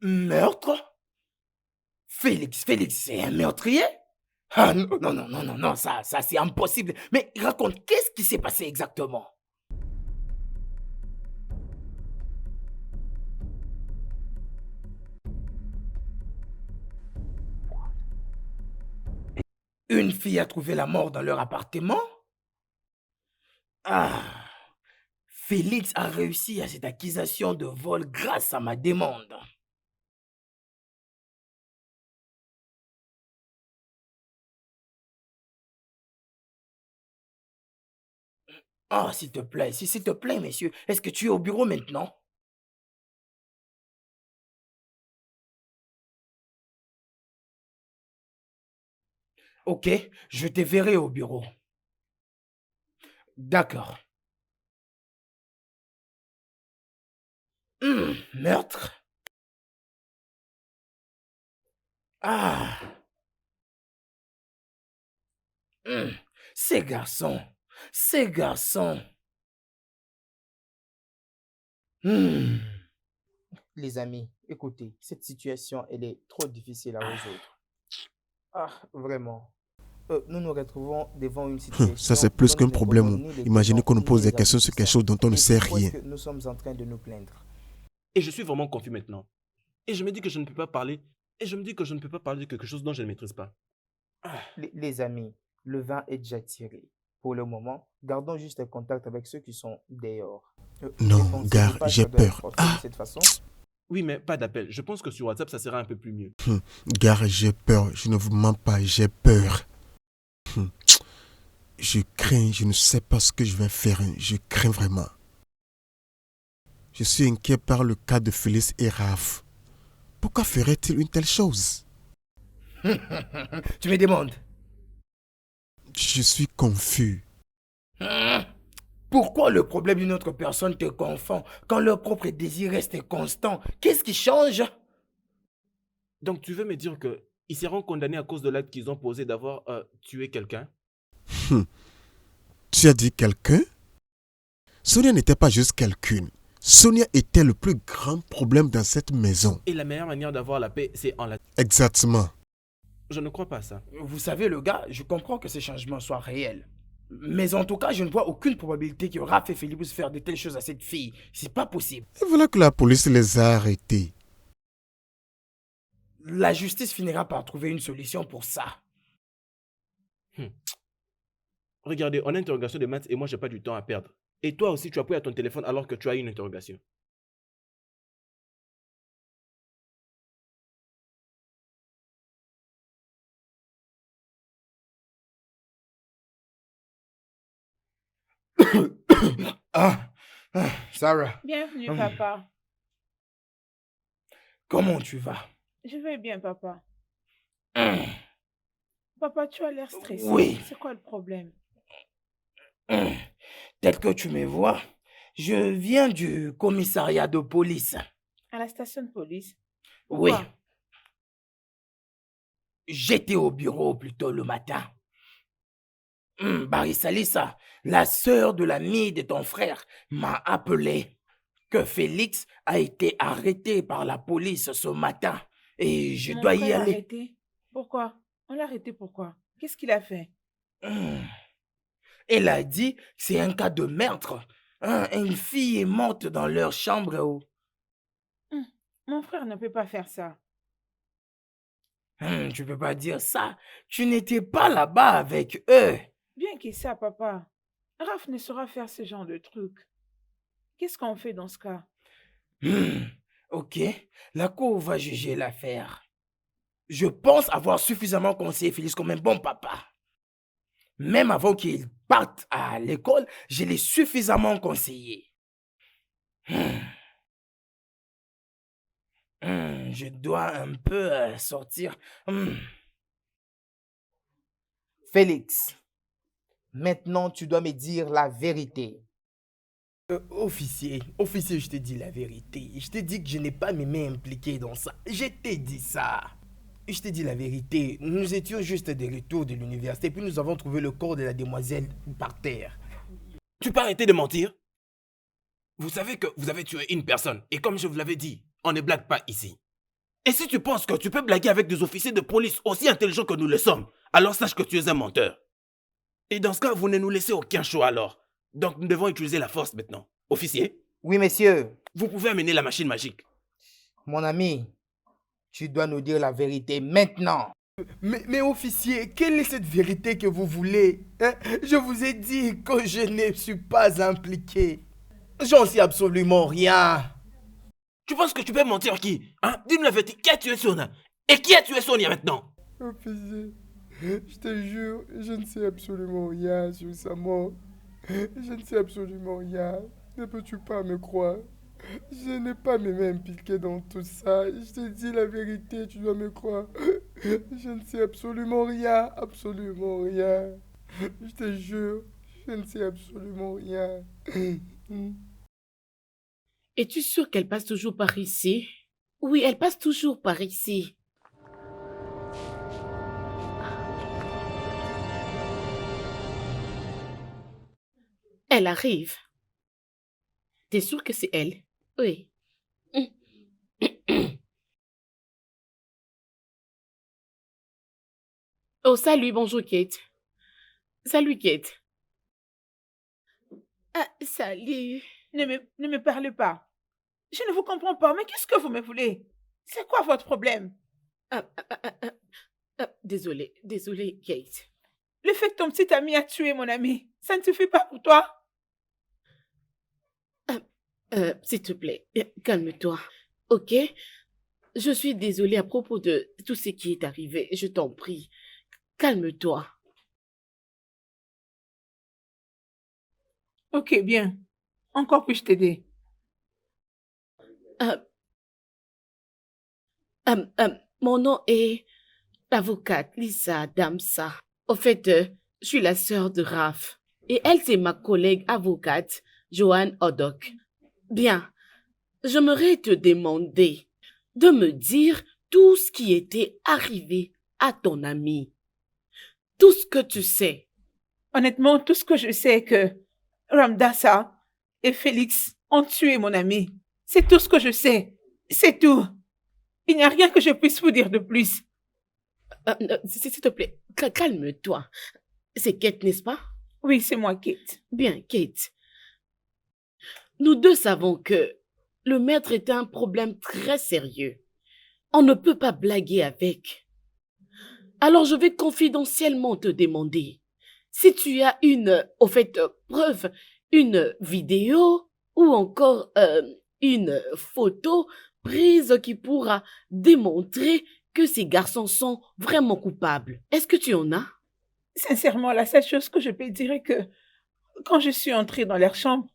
Meurtre? Félix, c'est un meurtrier? Ah non, non, non, non, non, non, ça c'est impossible. Mais raconte, qu'est-ce qui s'est passé exactement? Une fille a trouvé la mort dans leur appartement? Ah, Félix a réussi à cette accusation de vol grâce à ma demande. Ah, s'il te plaît, messieurs, est-ce que tu es au bureau maintenant? Ok, je te verrai au bureau. D'accord. Meurtre? Ah. Ces garçons. Ces garçons. Les amis, écoutez, cette situation, elle est trop difficile à résoudre. Ah, vraiment. Nous nous retrouvons devant une situation. Ça, c'est plus dont qu'un nous ne problème. connaissons ni les Imaginez tenants qu'on nous ni pose des les questions sur quelque chose dont on ne aboutissants. sait Et pourquoi rien. est-ce que nous sommes en train de nous plaindre? Et je suis vraiment confus maintenant. Et je me dis que je ne peux pas parler. Et je me dis que je ne peux pas parler de quelque chose dont je ne maîtrise pas. Les amis, le vin est déjà tiré. Pour le moment, gardons juste un contact avec ceux qui sont dehors. Non, Ne pensez-vous gars, pas que j'ai ça doit être peur. fait de cette façon? Oui, mais pas d'appel. Je pense que sur WhatsApp, ça sera un peu plus mieux. Gars, j'ai peur. Je ne vous mens pas, j'ai peur. Je crains, je ne sais pas ce que je vais faire. Je crains vraiment. Je suis inquiet par le cas de Félix et Raph. Pourquoi ferait-il une telle chose? Tu me demandes? Je suis confus. Pourquoi le problème d'une autre personne te confond quand leur propre désir reste constant? Qu'est-ce qui change? Donc tu veux me dire que ils seront condamnés à cause de l'acte qu'ils ont posé d'avoir tué quelqu'un? Tu as dit quelqu'un? Sonia n'était pas juste quelqu'une. Sonia était le plus grand problème dans cette maison. Et la meilleure manière d'avoir la paix, c'est en la... Exactement. Je ne crois pas à ça. Vous savez, le gars, je comprends que ces changements soient réels. Mais en tout cas, je ne vois aucune probabilité que Raph et Philippe puissent faire de telles choses à cette fille. C'est pas possible. Et voilà que la police les a arrêtés. La justice finira par trouver une solution pour ça. Regardez, on a une interrogation de maths et moi, j'ai pas du temps à perdre. Et toi aussi, tu as pris à ton téléphone alors que tu as une interrogation. Sarah. Bienvenue, papa. Comment tu vas? Je vais bien, papa. Papa, tu as l'air stressé. Oui. C'est quoi le problème? Tel que tu me vois, je viens du commissariat de police. À la station de police? Oui. Pourquoi? J'étais au bureau plus tôt le matin. Barry Salissa, la sœur de l'ami de ton frère, m'a appelé que Félix a été arrêté par la police ce matin et je dois y aller. Arrêté? Pourquoi? On l'a arrêté pourquoi? Qu'est-ce qu'il a fait? Elle a dit que c'est un cas de meurtre. Une fille est morte dans leur chambre. Mon frère ne peut pas faire ça. Tu peux pas dire ça. Tu n'étais pas là-bas avec eux. Bien que ça, papa. Raph ne saura faire ce genre de truc. Qu'est-ce qu'on fait dans ce cas? Ok, la cour va juger l'affaire. Je pense avoir suffisamment conseillé Félix comme un bon papa. Même avant qu'il parte à l'école, je l'ai suffisamment conseillé. Je dois un peu sortir. Félix, maintenant tu dois me dire la vérité. Officier, je te dis la vérité. Je te dis que je n'ai pas mes mains impliquées dans ça. Je t'ai dit ça. Je te dis la vérité. Nous étions juste de retour de l'université, puis nous avons trouvé le corps de la demoiselle par terre. Tu peux arrêter de mentir? Vous savez que vous avez tué une personne. Et comme je vous l'avais dit, on ne blague pas ici. Et si tu penses que tu peux blaguer avec des officiers de police aussi intelligents que nous le sommes, alors sache que tu es un menteur. Et dans ce cas, vous ne nous laissez aucun choix alors. Donc nous devons utiliser la force maintenant. Officier? Oui, monsieur. Vous pouvez amener la machine magique. Mon ami, tu dois nous dire la vérité maintenant. Mais officier, quelle est cette vérité que vous voulez? Je vous ai dit que je ne suis pas impliqué. J'en sais absolument rien. Tu penses que tu peux mentir qui? Dis-nous la vérité. Qui a tué Sonia? Et qui a tué Sonia maintenant? Officier, je te jure, je ne sais absolument rien sur sa mort. Je ne sais absolument rien. Ne peux-tu pas me croire? Je n'ai pas mes mains impliquées dans tout ça. Je te dis la vérité, tu dois me croire. Je ne sais absolument rien, absolument rien. Je te jure, je ne sais absolument rien. Es-tu sûre qu'elle passe toujours par ici? Oui, elle passe toujours par ici. Elle arrive. T'es sûre que c'est elle? Oui. Oh, salut, bonjour Kate. Salut Kate. Ah, salut. Ne me parlez pas. Je ne vous comprends pas, mais qu'est-ce que vous me voulez? C'est quoi votre problème? Désolée, Kate. Le fait que ton petit ami a tué mon ami, ça ne suffit pas pour toi? S'il te plaît, calme-toi, ok? Je suis désolée à propos de tout ce qui est arrivé. Je t'en prie, calme-toi. Ok, bien. Encore puis-je t'aider? Mon nom est l'avocate Lisa Damsa. Au fait, je suis la sœur de Raph. Et elle, c'est ma collègue avocate, Joanne Odok. Bien, j'aimerais te demander de me dire tout ce qui était arrivé à ton ami. Tout ce que tu sais. Honnêtement, tout ce que je sais est que Ramdasa et Félix ont tué mon ami. C'est tout ce que je sais. C'est tout. Il n'y a rien que je puisse vous dire de plus. S'il te plaît, calme-toi. C'est Kate, n'est-ce pas? Oui, c'est moi, Kate. Bien, Kate. Nous deux savons que le maître est un problème très sérieux. On ne peut pas blaguer avec. Alors je vais confidentiellement te demander si tu as preuve, une vidéo ou encore une photo prise qui pourra démontrer que ces garçons sont vraiment coupables. Est-ce que tu en as? Sincèrement, la seule chose que je peux dire est que quand je suis entrée dans leur chambre,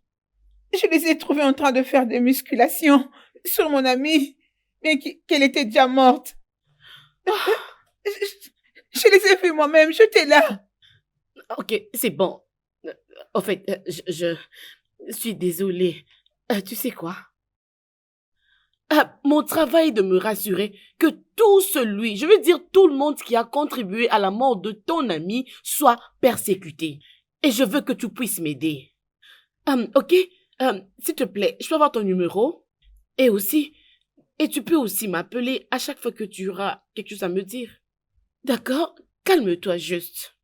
je les ai trouvés en train de faire des musculations sur mon amie, bien qu'elle était déjà morte. Je les ai vus moi-même, j'étais là. Ok, c'est bon. En fait, je suis désolée. Tu sais quoi? Mon travail est de me rassurer que je veux dire tout le monde qui a contribué à la mort de ton ami soit persécuté. Et je veux que tu puisses m'aider. Ok? S'il te plaît, je peux avoir ton numéro? Et tu peux aussi m'appeler à chaque fois que tu auras quelque chose à me dire. D'accord? Calme-toi juste.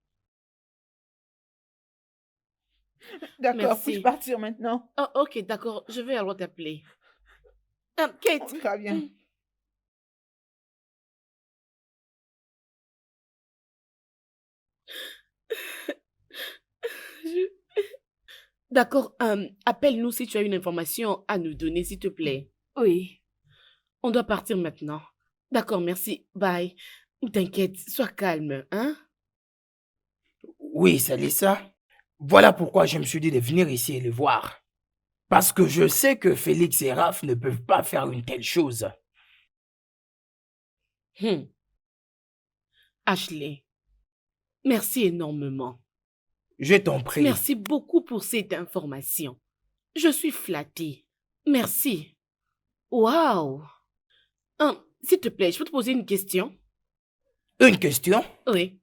D'accord, puis-je partir maintenant? Oh, ok, d'accord, je vais alors t'appeler. Kate. Très bien. D'accord, appelle-nous si tu as une information à nous donner, s'il te plaît. Oui. On doit partir maintenant. D'accord, merci. Bye. T'inquiète, sois calme, hein? Oui, Salissa. Voilà pourquoi je me suis dit de venir ici et le voir. Parce que je sais que Félix et Raph ne peuvent pas faire une telle chose. Ashley, merci énormément. Je t'en prie. Merci beaucoup pour cette information. Je suis flattée. Merci. Waouh. S'il te plaît, je peux te poser une question? Une question? Oui.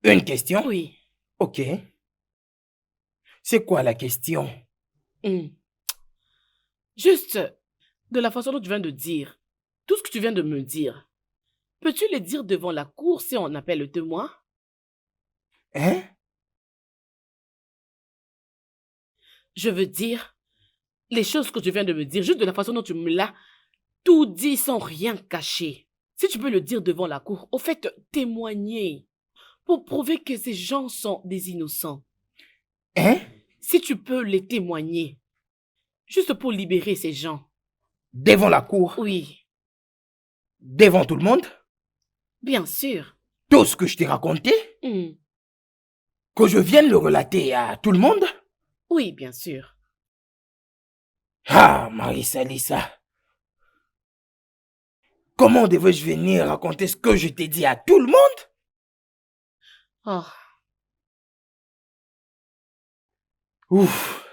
Une question? Oui. Ok. C'est quoi la question? Juste, de la façon dont tu viens de dire, tout ce que tu viens de me dire, peux-tu le dire devant la cour si on appelle le témoin? Hein? Je veux dire, les choses que tu viens de me dire, juste de la façon dont tu me l'as tout dit sans rien cacher. Si tu peux le dire devant la cour, au fait, témoigner, pour prouver que ces gens sont des innocents. Hein? Si tu peux les témoigner, juste pour libérer ces gens. Devant la cour? Oui. Devant tout le monde? Bien sûr. Tout ce que je t'ai raconté? Que je vienne le relater à tout le monde? Oui, bien sûr. Ah, Marie-Salissa. Comment devais-je venir raconter ce que je t'ai dit à tout le monde? Oh. Ouf.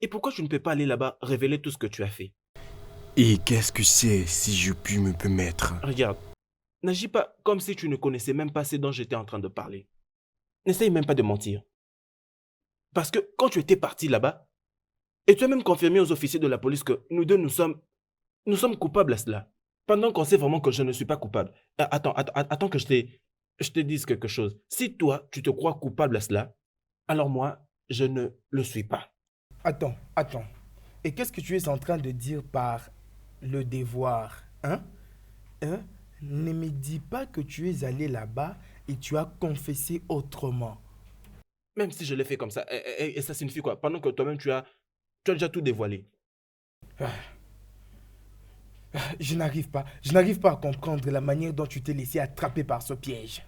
Et pourquoi tu ne peux pas aller là-bas révéler tout ce que tu as fait? Et qu'est-ce que c'est, si je puis me permettre? Regarde, n'agis pas comme si tu ne connaissais même pas ce dont j'étais en train de parler. N'essaye même pas de mentir. Parce que quand tu étais parti là-bas, et tu as même confirmé aux officiers de la police que nous deux, nous sommes coupables à cela. Pendant qu'on sait vraiment que je ne suis pas coupable. Attends que je te dise quelque chose. Si toi, tu te crois coupable à cela, alors moi, je ne le suis pas. Attends. Et qu'est-ce que tu es en train de dire par le devoir, hein? Ne me dis pas que tu es allé là-bas et tu as confessé autrement. Même si je l'ai fait comme ça, et ça signifie quoi? Pendant que toi-même, tu as déjà tout dévoilé. Je n'arrive pas à comprendre la manière dont tu t'es laissé attraper par ce piège.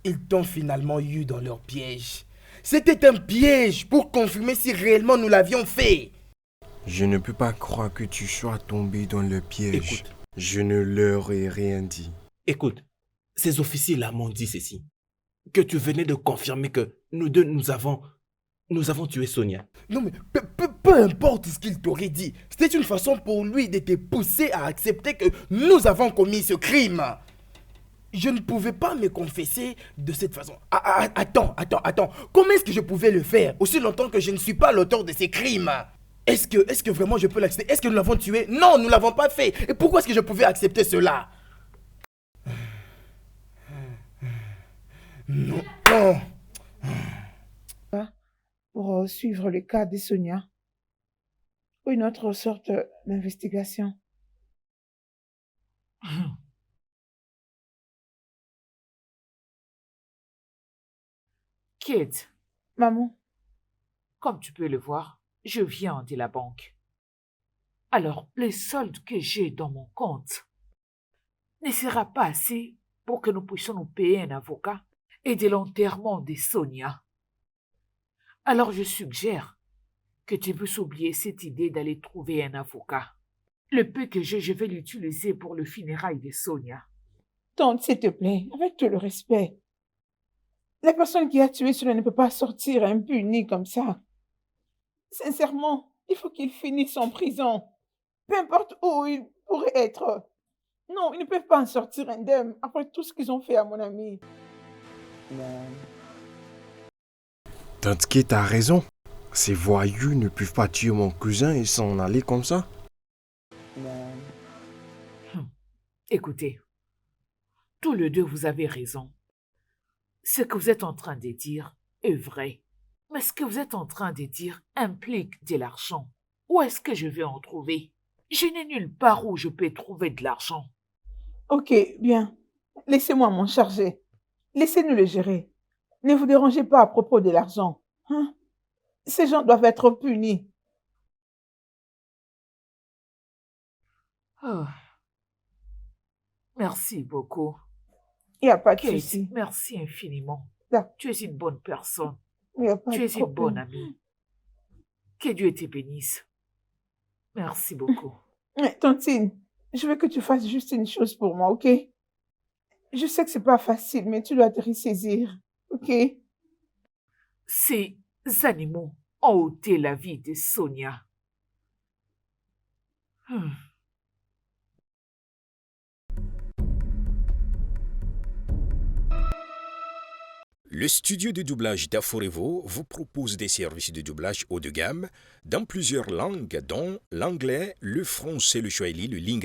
Ils t'ont finalement eu dans leur piège. C'était un piège pour confirmer si réellement nous l'avions fait. Je ne peux pas croire que tu sois tombé dans le piège. Écoute. Je ne leur ai rien dit. Écoute, ces officiers-là m'ont dit ceci. Que tu venais de confirmer que nous deux, nous avons tué Sonia. Non mais peu importe ce qu'il t'aurait dit. C'était une façon pour lui de te pousser à accepter que nous avons commis ce crime. Je ne pouvais pas me confesser de cette façon. Attends. Comment est-ce que je pouvais le faire aussi longtemps que je ne suis pas l'auteur de ces crimes? Est-ce que vraiment je peux l'accepter? Est-ce que nous l'avons tué? Non, nous ne l'avons pas fait. Et pourquoi est-ce que je pouvais accepter cela? Non. Pour suivre le cas de Sonia. Ou une autre sorte d'investigation. Kate, Maman, comme tu peux le voir, je viens de la banque. Alors, le solde que j'ai dans mon compte ne sera pas assez pour que nous puissions nous payer un avocat et de l'enterrement de Sonia. Alors, je suggère que tu puisses oublier cette idée d'aller trouver un avocat. Le peu que j'ai, je vais l'utiliser pour le funérail de Sonia. tante, s'il te plaît, avec tout le respect. La personne qui a tué Sonia ne peut pas sortir impunie comme ça. Sincèrement, il faut qu'il finisse en prison. Peu importe où il pourrait être. Non, ils ne peuvent pas en sortir indemne après tout ce qu'ils ont fait à mon ami. Tante Kate a raison. Ces voyous ne peuvent pas tuer mon cousin et s'en aller comme ça. Écoutez, tous les deux vous avez raison. Ce que vous êtes en train de dire est vrai. Mais ce que vous êtes en train de dire implique de l'argent. Où est-ce que je vais en trouver? Je n'ai nulle part où je peux trouver de l'argent. Ok, bien. Laissez-moi m'en charger. Laissez-nous le gérer. Ne vous dérangez pas à propos de l'argent. Hein? Ces gens doivent être punis. Oh. Merci beaucoup. Il n'y a pas de Kate, souci. merci infiniment. D'accord. Tu es une bonne personne. Il n'y a pas Tu de es une problème. bonne amie. Que Dieu te bénisse. Merci beaucoup. Tantine, je veux que tu fasses juste une chose pour moi, ok? Je sais que c'est pas facile, mais tu dois te ressaisir, ok? Ces animaux ont ôté la vie de Sonia. Le studio de doublage d'Aforevo vous propose des services de doublage haut de gamme dans plusieurs langues, dont l'anglais, le français, le swahili, le lingala.